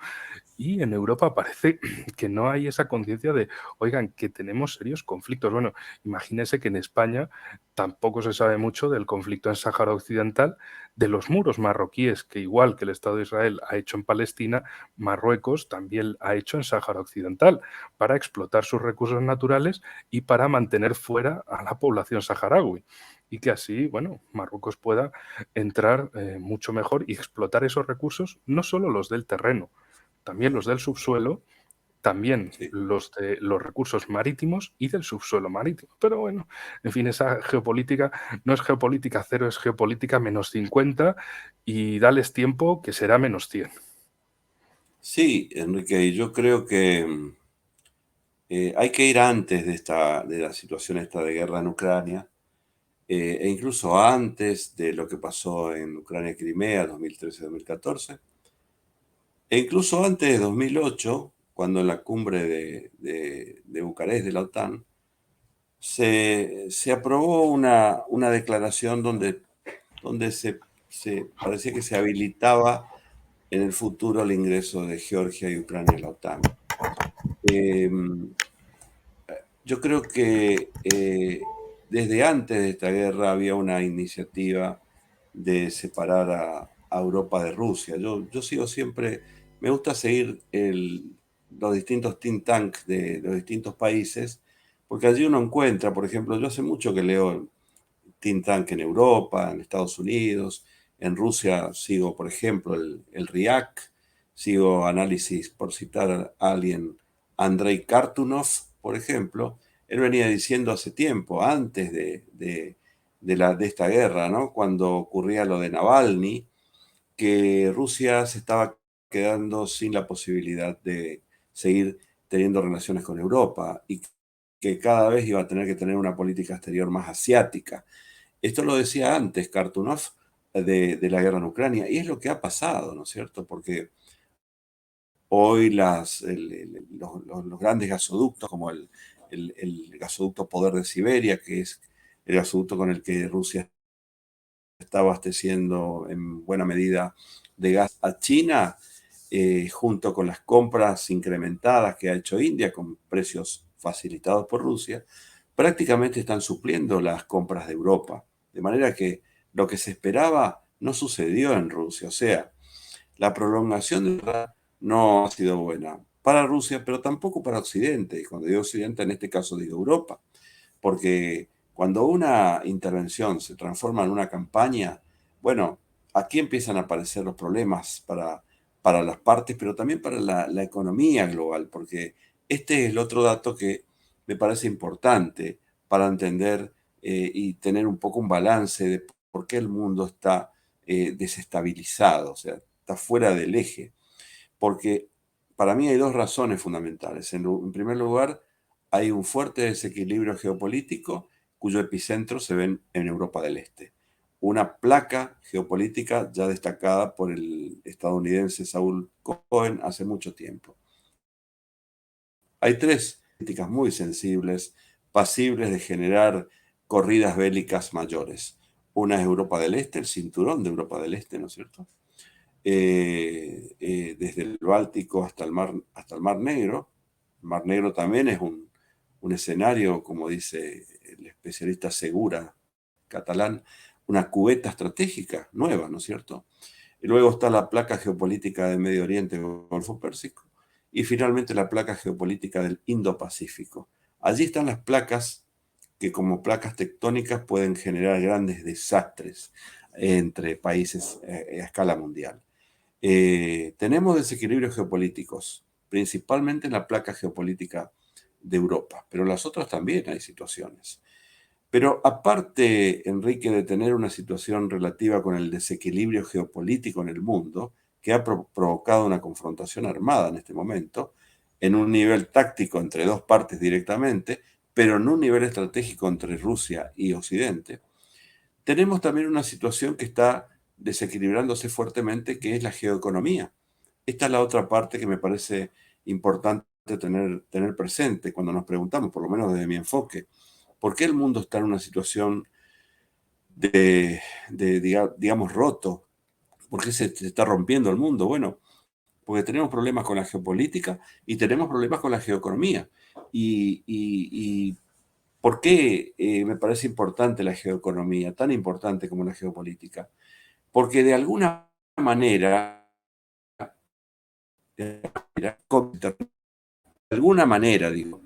S1: Y en Europa parece que no hay esa conciencia de, oigan, que tenemos serios conflictos. Bueno, imagínense que en España tampoco se sabe mucho del conflicto en Sáhara Occidental, de los muros marroquíes, que igual que el Estado de Israel ha hecho en Palestina, Marruecos también ha hecho en Sáhara Occidental, para explotar sus recursos naturales y para mantener fuera a la población saharaui. Y que así, bueno, Marruecos pueda entrar mucho mejor y explotar esos recursos, no solo los del terreno, también los del subsuelo, también
S2: Sí.
S1: los de los recursos marítimos y del subsuelo marítimo. Pero bueno, en fin, esa geopolítica no es geopolítica cero, es geopolítica menos 50 y dales tiempo que será menos 100.
S2: Sí, Enrique, yo creo que hay que ir antes de la situación esta de guerra en Ucrania, e incluso antes de lo que pasó en Ucrania-Crimea 2013-2014, e incluso antes de 2008, cuando en la cumbre de Bucarest de la OTAN se aprobó una declaración donde parecía que se habilitaba en el futuro el ingreso de Georgia y Ucrania a la OTAN. Eh, yo creo que desde antes de esta guerra había una iniciativa de separar a Europa de Rusia. Yo sigo siempre, me gusta seguir los distintos think tanks de los distintos países, porque allí uno encuentra, por ejemplo, yo hace mucho que leo think tank en Europa, en Estados Unidos, en Rusia sigo, por ejemplo, el RIAC, sigo análisis, por citar a alguien, Andrei Kartunov, por ejemplo. Él venía diciendo hace tiempo, antes de esta guerra, ¿no? Cuando ocurría lo de Navalny, que Rusia se estaba quedando sin la posibilidad de seguir teniendo relaciones con Europa y que cada vez iba a tener que tener una política exterior más asiática. Esto lo decía antes Kartunov de la guerra en Ucrania, y es lo que ha pasado, ¿no es cierto? Porque hoy los grandes gasoductos, como el gasoducto Poder de Siberia, que es el gasoducto con el que Rusia está abasteciendo en buena medida de gas a China, junto con las compras incrementadas que ha hecho India con precios facilitados por Rusia, prácticamente están supliendo las compras de Europa. De manera que lo que se esperaba no sucedió en Rusia. O sea, la prolongación de la guerra no ha sido buena para Rusia, pero tampoco para Occidente. Y cuando digo Occidente, en este caso digo Europa, porque cuando una intervención se transforma en una campaña, bueno, aquí empiezan a aparecer los problemas para las partes, pero también para la economía global, porque este es el otro dato que me parece importante para entender y tener un poco un balance de por qué el mundo está desestabilizado, o sea, está fuera del eje. Porque para mí hay dos razones fundamentales. En primer lugar, hay un fuerte desequilibrio geopolítico cuyo epicentro se ve en Europa del Este. Una placa geopolítica ya destacada por el estadounidense Saúl Cohen hace mucho tiempo. Hay tres políticas muy sensibles, pasibles de generar corridas bélicas mayores. Una es Europa del Este, el cinturón de Europa del Este, ¿no es cierto? Desde el Báltico hasta el Mar Negro. El Mar Negro también es un escenario, como dice el especialista Segura, catalán, una cubeta estratégica nueva, ¿no es cierto? Y luego está la placa geopolítica del Medio Oriente, Golfo Pérsico, y finalmente la placa geopolítica del Indo-Pacífico. Allí están las placas que como placas tectónicas pueden generar grandes desastres entre países a escala mundial. Tenemos desequilibrios geopolíticos, principalmente en la placa geopolítica de Europa, pero en las otras también hay situaciones. Pero aparte, Enrique, de tener una situación relativa con el desequilibrio geopolítico en el mundo, que ha provocado una confrontación armada en este momento, en un nivel táctico entre dos partes directamente, pero en un nivel estratégico entre Rusia y Occidente, tenemos también una situación que está desequilibrándose fuertemente, que es la geoeconomía. Esta es la otra parte que me parece importante tener presente cuando nos preguntamos, por lo menos desde mi enfoque, ¿por qué el mundo está en una situación digamos, roto? ¿Por qué se está rompiendo el mundo? Bueno, porque tenemos problemas con la geopolítica y tenemos problemas con la geoeconomía. Y ¿por qué me parece importante la geoeconomía, tan importante como la geopolítica? Porque de alguna manera, digo,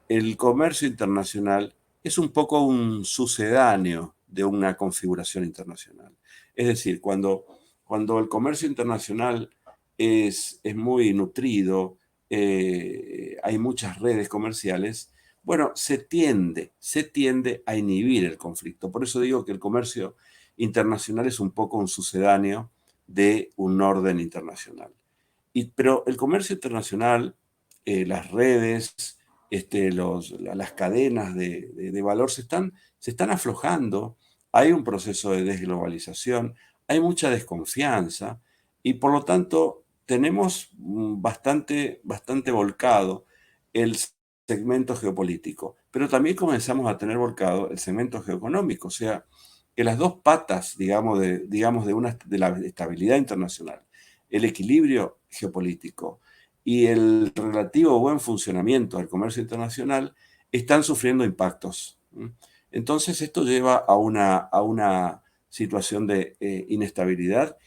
S2: el comercio internacional es un poco un sucedáneo de una configuración internacional. Es decir, cuando el comercio internacional es muy nutrido, hay muchas redes comerciales, bueno, se tiende a inhibir el conflicto. Por eso digo que el comercio internacional es un poco un sucedáneo de un orden internacional. Pero el comercio internacional, las redes, las cadenas de valor se están aflojando, hay un proceso de desglobalización, hay mucha desconfianza y por lo tanto tenemos bastante volcado el segmento geopolítico, pero también comenzamos a tener volcado el segmento geoeconómico, o sea, que las dos patas, digamos, de la estabilidad internacional, el equilibrio geopolítico y el relativo buen funcionamiento del comercio internacional están sufriendo impactos. Entonces esto lleva a una situación de inestabilidad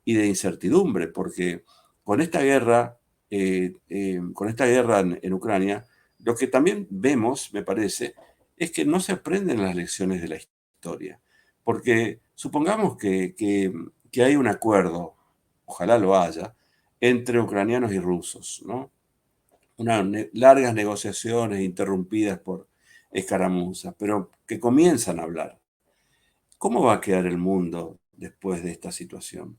S2: y de incertidumbre, porque con esta guerra, en Ucrania, lo que también vemos, me parece, es que no se aprenden las lecciones de la historia. Porque supongamos que hay un acuerdo, ojalá lo haya, entre ucranianos y rusos, ¿no? Largas negociaciones interrumpidas por escaramuzas, pero que comienzan a hablar. ¿Cómo va a quedar el mundo después de esta situación?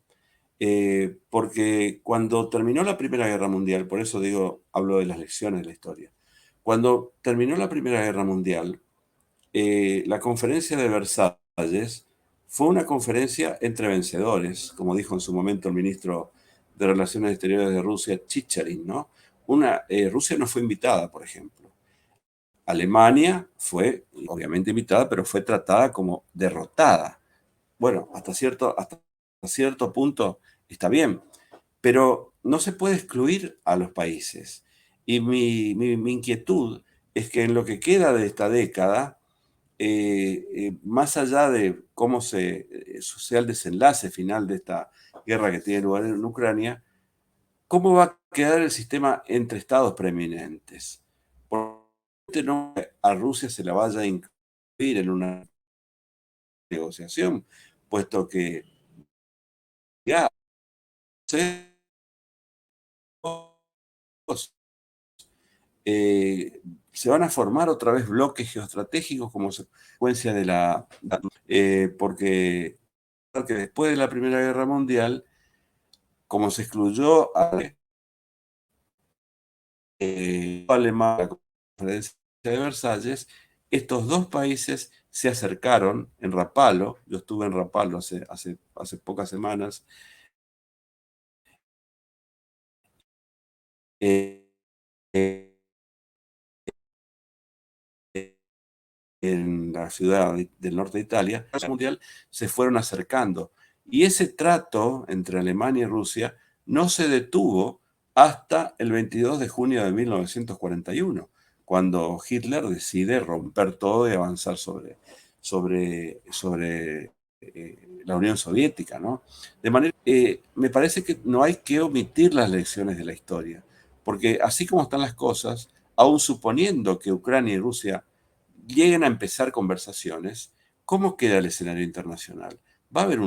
S2: Porque cuando terminó la Primera Guerra Mundial, por eso digo, hablo de las lecciones de la historia, cuando terminó la Primera Guerra Mundial, la conferencia de Versalles fue una conferencia entre vencedores, como dijo en su momento el ministro de Relaciones Exteriores de Rusia, Chicharin, ¿no? Rusia no fue invitada, por ejemplo. Alemania fue, obviamente, invitada, pero fue tratada como derrotada. Bueno, hasta cierto punto está bien, pero no se puede excluir a los países. Y mi inquietud es que en lo que queda de esta década, más allá de cómo sea el desenlace final de esta guerra que tiene lugar en Ucrania, ¿cómo va a quedar el sistema entre estados preeminentes? Porque no a Rusia se la vaya a incluir en una negociación, puesto que ya eh, se van a formar otra vez bloques geoestratégicos como consecuencia de porque después de la Primera Guerra Mundial, como se excluyó a Alemania, la conferencia de Versalles, estos dos países se acercaron en Rapallo. Yo estuve en Rapallo hace pocas semanas. eh, eh, en la ciudad del norte de Italia, la mundial, se fueron acercando. Y ese trato entre Alemania y Rusia no se detuvo hasta el 22 de junio de 1941, cuando Hitler decide romper todo y avanzar sobre la Unión Soviética, ¿no? De manera me parece que no hay que omitir las lecciones de la historia, porque así como están las cosas, aun suponiendo que Ucrania y Rusia lleguen a empezar conversaciones, ¿cómo queda el escenario internacional? Va a haber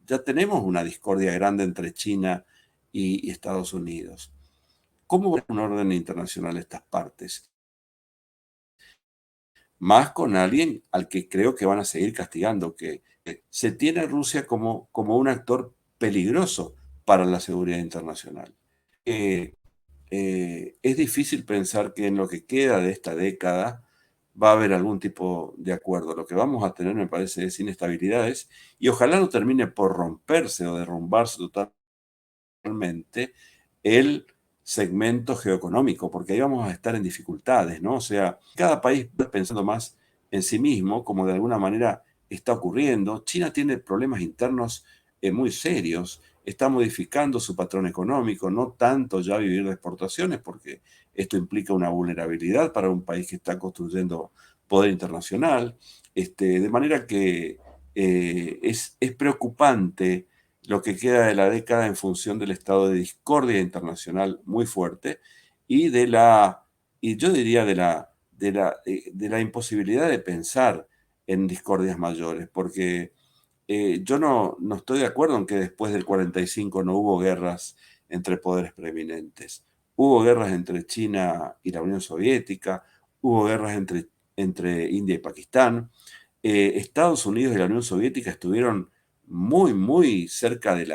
S2: ya tenemos una discordia grande entre China y Estados Unidos. ¿Cómo va a haber un orden internacional estas partes? Más con alguien al que creo que van a seguir castigando, que se tiene a Rusia como un actor peligroso para la seguridad internacional. Es difícil pensar que en lo que queda de esta década va a haber algún tipo de acuerdo. Lo que vamos a tener, me parece, es inestabilidades y ojalá no termine por romperse o derrumbarse totalmente el segmento geoeconómico, porque ahí vamos a estar en dificultades, ¿no? O sea, cada país va pensando más en sí mismo, como de alguna manera está ocurriendo. China tiene problemas internos muy serios, está modificando su patrón económico, no tanto ya vivir de exportaciones, porque esto implica una vulnerabilidad para un país que está construyendo poder internacional. De manera que es preocupante lo que queda de la década en función del estado de discordia internacional muy fuerte y y yo diría de la imposibilidad de pensar en discordias mayores, porque yo no estoy de acuerdo en que después del 45 no hubo guerras entre poderes preeminentes. Hubo guerras entre China y la Unión Soviética, hubo guerras entre India y Pakistán. Estados Unidos y la Unión Soviética estuvieron muy, muy cerca del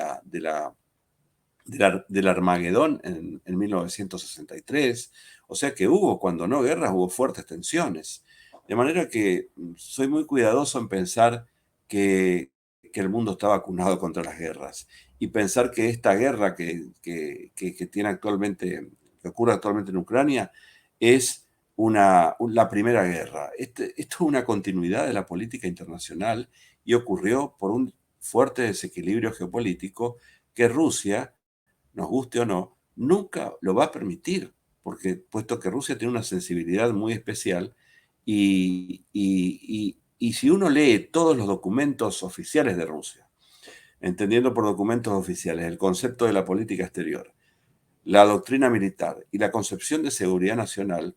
S2: Armagedón en 1963. O sea que cuando no guerras, hubo fuertes tensiones. De manera que soy muy cuidadoso en pensar que el mundo está vacunado contra las guerras y pensar que esta guerra que tiene actualmente, que ocurre actualmente en Ucrania, es la primera guerra. Esto es una continuidad de la política internacional y ocurrió por un fuerte desequilibrio geopolítico que Rusia, nos guste o no, nunca lo va a permitir, porque puesto que Rusia tiene una sensibilidad muy especial y si uno lee todos los documentos oficiales de Rusia, entendiendo por documentos oficiales el concepto de la política exterior, la doctrina militar y la concepción de seguridad nacional,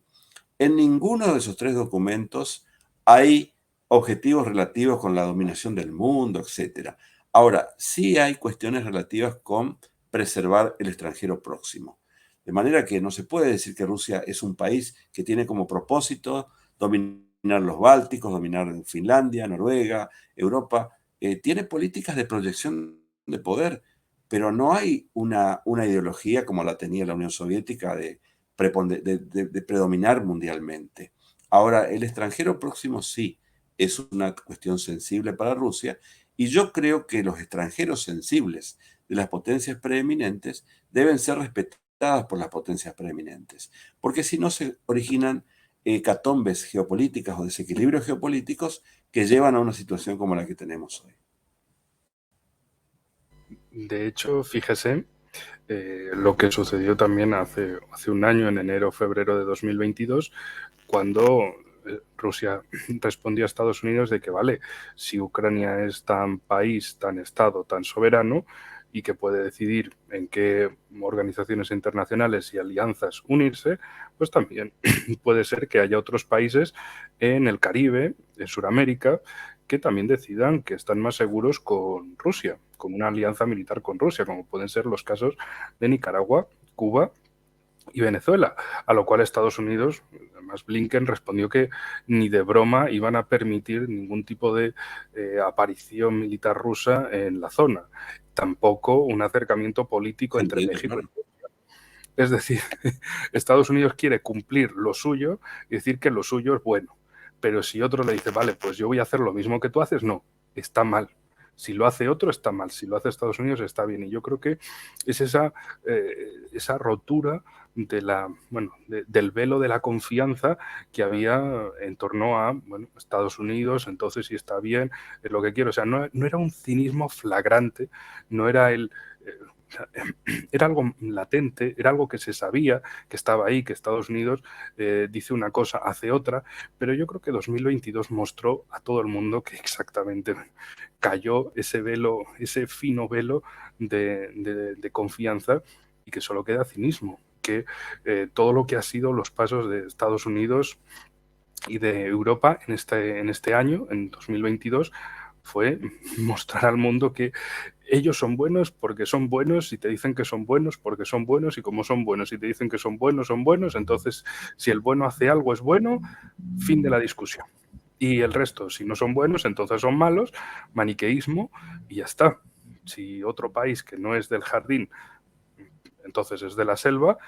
S2: en ninguno de esos tres documentos hay objetivos relativos con la dominación del mundo, etc. Ahora, sí hay cuestiones relativas con preservar el extranjero próximo. De manera que no se puede decir que Rusia es un país que tiene como propósito dominar los Bálticos, dominar Finlandia, Noruega, Europa. Tiene políticas de proyección de poder, pero no hay una ideología como la tenía la Unión Soviética de predominar mundialmente. Ahora, el extranjero próximo sí es una cuestión sensible para Rusia y yo creo que los extranjeros sensibles de las potencias preeminentes deben ser respetadas por las potencias preeminentes, porque si no se originan catombes geopolíticas o desequilibrios geopolíticos que llevan a una situación como la que tenemos hoy.
S1: De hecho, fíjese lo que sucedió también hace un año, en enero o febrero de 2022, cuando Rusia respondió a Estados Unidos de que, vale, si Ucrania es tan país, tan estado, tan soberano y que puede decidir en qué organizaciones internacionales y alianzas unirse, pues también puede ser que haya otros países en el Caribe, en Sudamérica, que también decidan que están más seguros con Rusia, con una alianza militar con Rusia, como pueden ser los casos de Nicaragua, Cuba y Venezuela, a lo cual Estados Unidos, además Blinken, respondió que ni de broma iban a permitir ningún tipo de aparición militar rusa en la zona, tampoco un acercamiento político entre
S2: Entiendo,
S1: México y
S2: claro.
S1: Rusia. Es decir, Estados Unidos quiere cumplir lo suyo y decir que lo suyo es bueno, pero si otro le dice, vale, pues yo voy a hacer lo mismo que tú haces, no, está mal. Si lo hace otro, está mal. Si lo hace Estados Unidos, está bien. Y yo creo que es esa rotura del velo de la confianza que había en torno a Estados Unidos, entonces si está bien, es lo que quiero. O sea, no era un cinismo flagrante, no era era algo latente, era algo que se sabía, que estaba ahí, que Estados Unidos dice una cosa, hace otra, pero yo creo que 2022 mostró a todo el mundo que exactamente cayó ese velo, ese fino velo de confianza y que solo queda cinismo, que todo lo que ha sido los pasos de Estados Unidos y de Europa en este año, en 2022, fue mostrar al mundo que ellos son buenos porque son buenos y te dicen que son buenos porque son buenos y como son buenos y te dicen que son buenos, entonces si el bueno hace algo es bueno, fin de la discusión. Y el resto, si no son buenos, entonces son malos, maniqueísmo y ya está. Si otro país que no es del jardín, entonces es de la selva,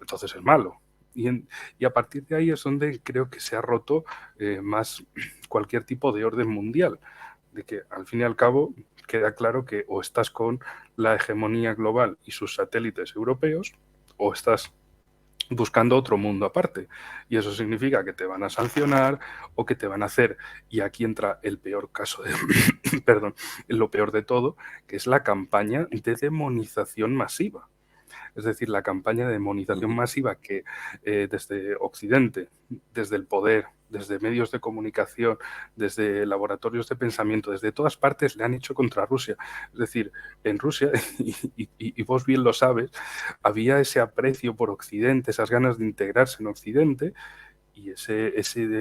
S1: entonces es malo. Y a partir de ahí es donde creo que se ha roto más cualquier tipo de orden mundial, de que al fin y al cabo queda claro que o estás con la hegemonía global y sus satélites europeos o estás buscando otro mundo aparte. Y eso significa que te van a sancionar o que te van a hacer, y aquí entra el peor caso de, perdón, lo peor de todo, que es la campaña de demonización masiva. Es decir, la campaña de demonización masiva que desde Occidente, desde el poder, desde medios de comunicación, desde laboratorios de pensamiento, desde todas partes le han hecho contra Rusia. Es decir, en Rusia, y vos bien lo sabes, había ese aprecio por Occidente, esas ganas de integrarse en Occidente, y ese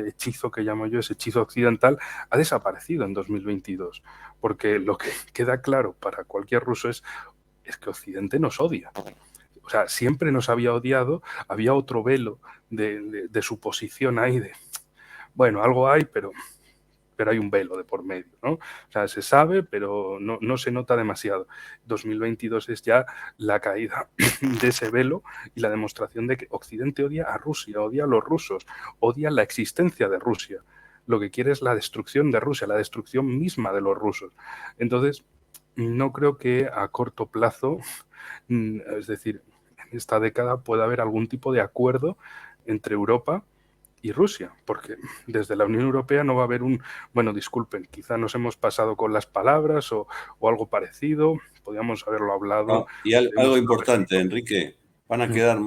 S1: hechizo que llamo yo, ese hechizo occidental, ha desaparecido en 2022, porque lo que queda claro para cualquier ruso es que Occidente nos odia. O sea, siempre nos había odiado, había otro velo de suposición ahí de, bueno, algo hay, pero hay un velo de por medio, ¿no? O sea, se sabe, pero no se nota demasiado. 2022 es ya la caída de ese velo y la demostración de que Occidente odia a Rusia, odia a los rusos, odia la existencia de Rusia. Lo que quiere es la destrucción de Rusia, la destrucción misma de los rusos. Entonces, no creo que a corto plazo, es decir, en esta década pueda haber algún tipo de acuerdo entre Europa y Rusia, porque desde la Unión Europea no va a haber bueno, disculpen, quizá nos hemos pasado con las palabras o algo parecido, podríamos haberlo hablado.
S2: Y algo importante, Enrique. van a quedar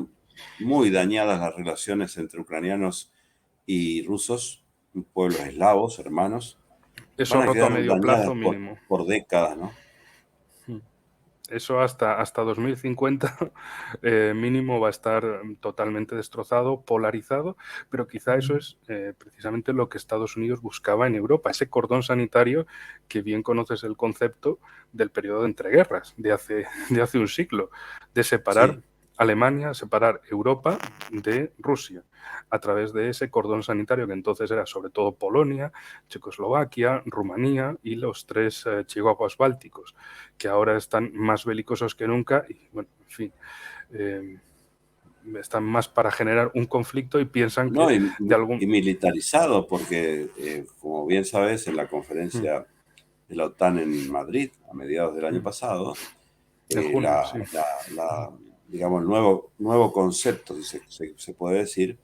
S2: muy dañadas las relaciones entre ucranianos y rusos, pueblos eslavos, hermanos,
S1: Eso
S2: van a
S1: roto a
S2: quedar
S1: medio
S2: dañadas
S1: plazo mínimo.
S2: por décadas, ¿no?
S1: Eso hasta 2050 mínimo va a estar totalmente destrozado, polarizado, pero quizá eso es precisamente lo que Estados Unidos buscaba en Europa, ese cordón sanitario que bien conoces el concepto del periodo de entreguerras de hace un siglo, de separar
S2: Sí.
S1: Alemania, separar Europa de Rusia, a través de ese cordón sanitario que entonces era sobre todo Polonia, Checoslovaquia, Rumanía y los tres chihuahuas bálticos, que ahora están más belicosos que nunca y, bueno, en fin, están más para generar un conflicto y piensan
S2: No,
S1: que de
S2: y
S1: algún...
S2: militarizado, porque como bien sabes, en la conferencia de la OTAN en Madrid a mediados del año pasado,
S1: En junio, sí.
S2: digamos, el nuevo concepto, si se puede decir,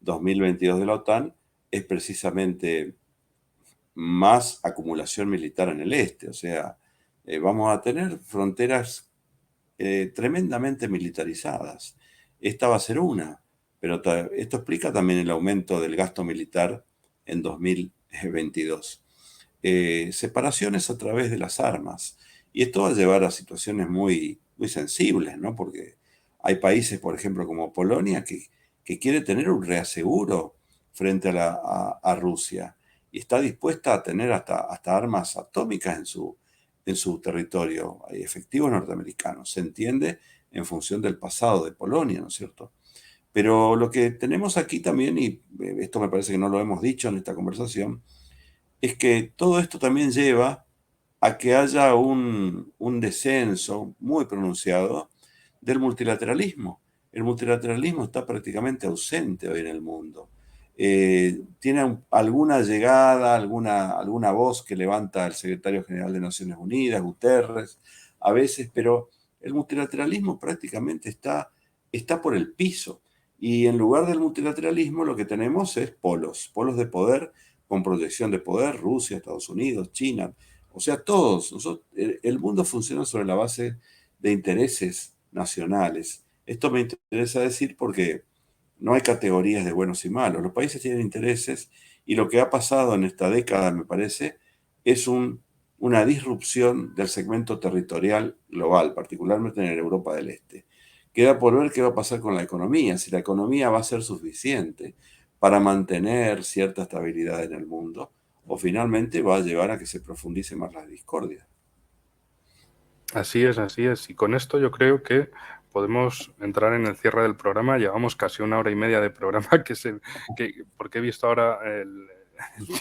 S2: 2022 de la OTAN, es precisamente más acumulación militar en el este. O sea, vamos a tener fronteras tremendamente militarizadas. Esta va a ser una, pero esto explica también el aumento del gasto militar en 2022. Separaciones a través de las armas. Y esto va a llevar a situaciones muy, muy sensibles, ¿no? Porque hay países, por ejemplo, como Polonia, que quiere tener un reaseguro frente a Rusia y está dispuesta a tener hasta armas atómicas en su territorio. Hay efectivos norteamericanos, se entiende en función del pasado de Polonia, ¿no es cierto? Pero lo que tenemos aquí también, y esto me parece que no lo hemos dicho en esta conversación, es que todo esto también lleva a que haya un descenso muy pronunciado del multilateralismo. El multilateralismo está prácticamente ausente hoy en el mundo. Tiene alguna llegada, alguna voz que levanta el secretario general de Naciones Unidas, Guterres, a veces, pero el multilateralismo prácticamente está por el piso. Y en lugar del multilateralismo lo que tenemos es polos de poder con proyección de poder, Rusia, Estados Unidos, China, o sea, todos. El mundo funciona sobre la base de intereses nacionales. Esto me interesa decir porque no hay categorías de buenos y malos. Los países tienen intereses y lo que ha pasado en esta década, me parece, es una disrupción del segmento territorial global, particularmente en Europa del Este. Queda por ver qué va a pasar con la economía, si la economía va a ser suficiente para mantener cierta estabilidad en el mundo o finalmente va a llevar a que se profundice más la discordia.
S1: Así es, así es. Y con esto yo creo que podemos entrar en el cierre del programa. Llevamos casi 1 hora y media de programa porque he visto ahora el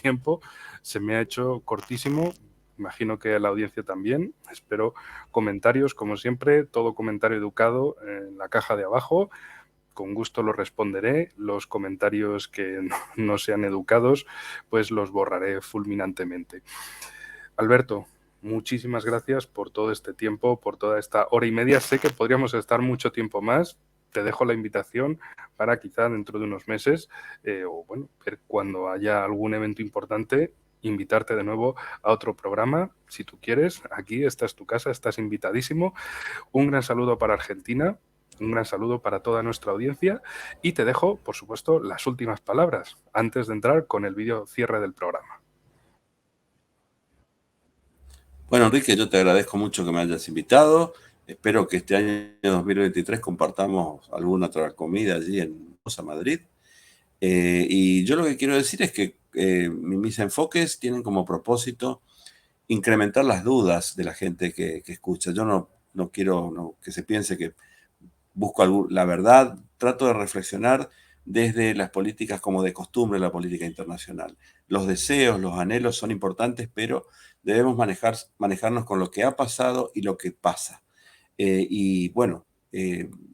S1: tiempo, se me ha hecho cortísimo. Imagino que a la audiencia también. Espero comentarios, como siempre, todo comentario educado en la caja de abajo. Con gusto los responderé. Los comentarios que no sean educados, pues los borraré fulminantemente. Alberto, muchísimas gracias por todo este tiempo, por toda esta 1 hora y media. Sé que podríamos estar mucho tiempo más. Te dejo la invitación para quizá dentro de unos meses o bueno, ver cuando haya algún evento importante, invitarte de nuevo a otro programa, si tú quieres. Aquí esta es tu casa, estás invitadísimo. Un gran saludo para Argentina, un gran saludo para toda nuestra audiencia y te dejo, por supuesto, las últimas palabras antes de entrar con el vídeo cierre del programa.
S2: Bueno, Enrique, yo te agradezco mucho que me hayas invitado. Espero que este año 2023 compartamos alguna otra comida allí en Madrid. Y yo lo que quiero decir es que mis enfoques tienen como propósito incrementar las dudas de la gente que escucha. Yo no quiero que se piense que busco la verdad, trato de reflexionar desde las políticas como de costumbre, la política internacional. Los deseos, los anhelos son importantes, pero debemos manejarnos con lo que ha pasado y lo que pasa. Y bueno,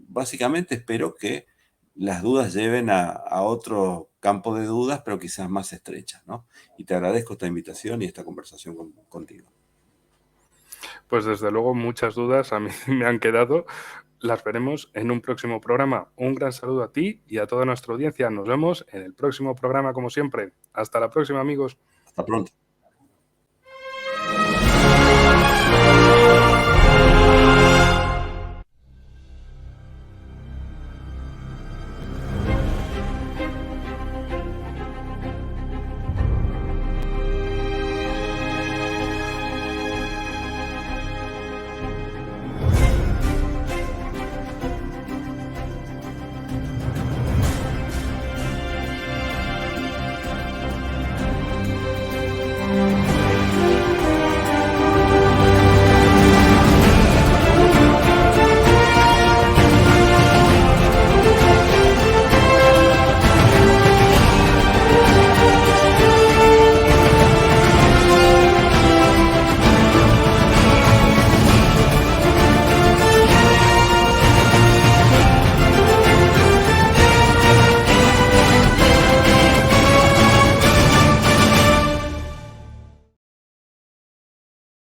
S2: básicamente espero que las dudas lleven a otro campo de dudas, pero quizás más estrechas, ¿no? Y te agradezco esta invitación y esta conversación contigo.
S1: Pues desde luego muchas dudas a mí me han quedado. Las veremos en un próximo programa. Un gran saludo a ti y a toda nuestra audiencia. Nos vemos en el próximo programa como siempre. Hasta la próxima, amigos.
S2: Hasta pronto.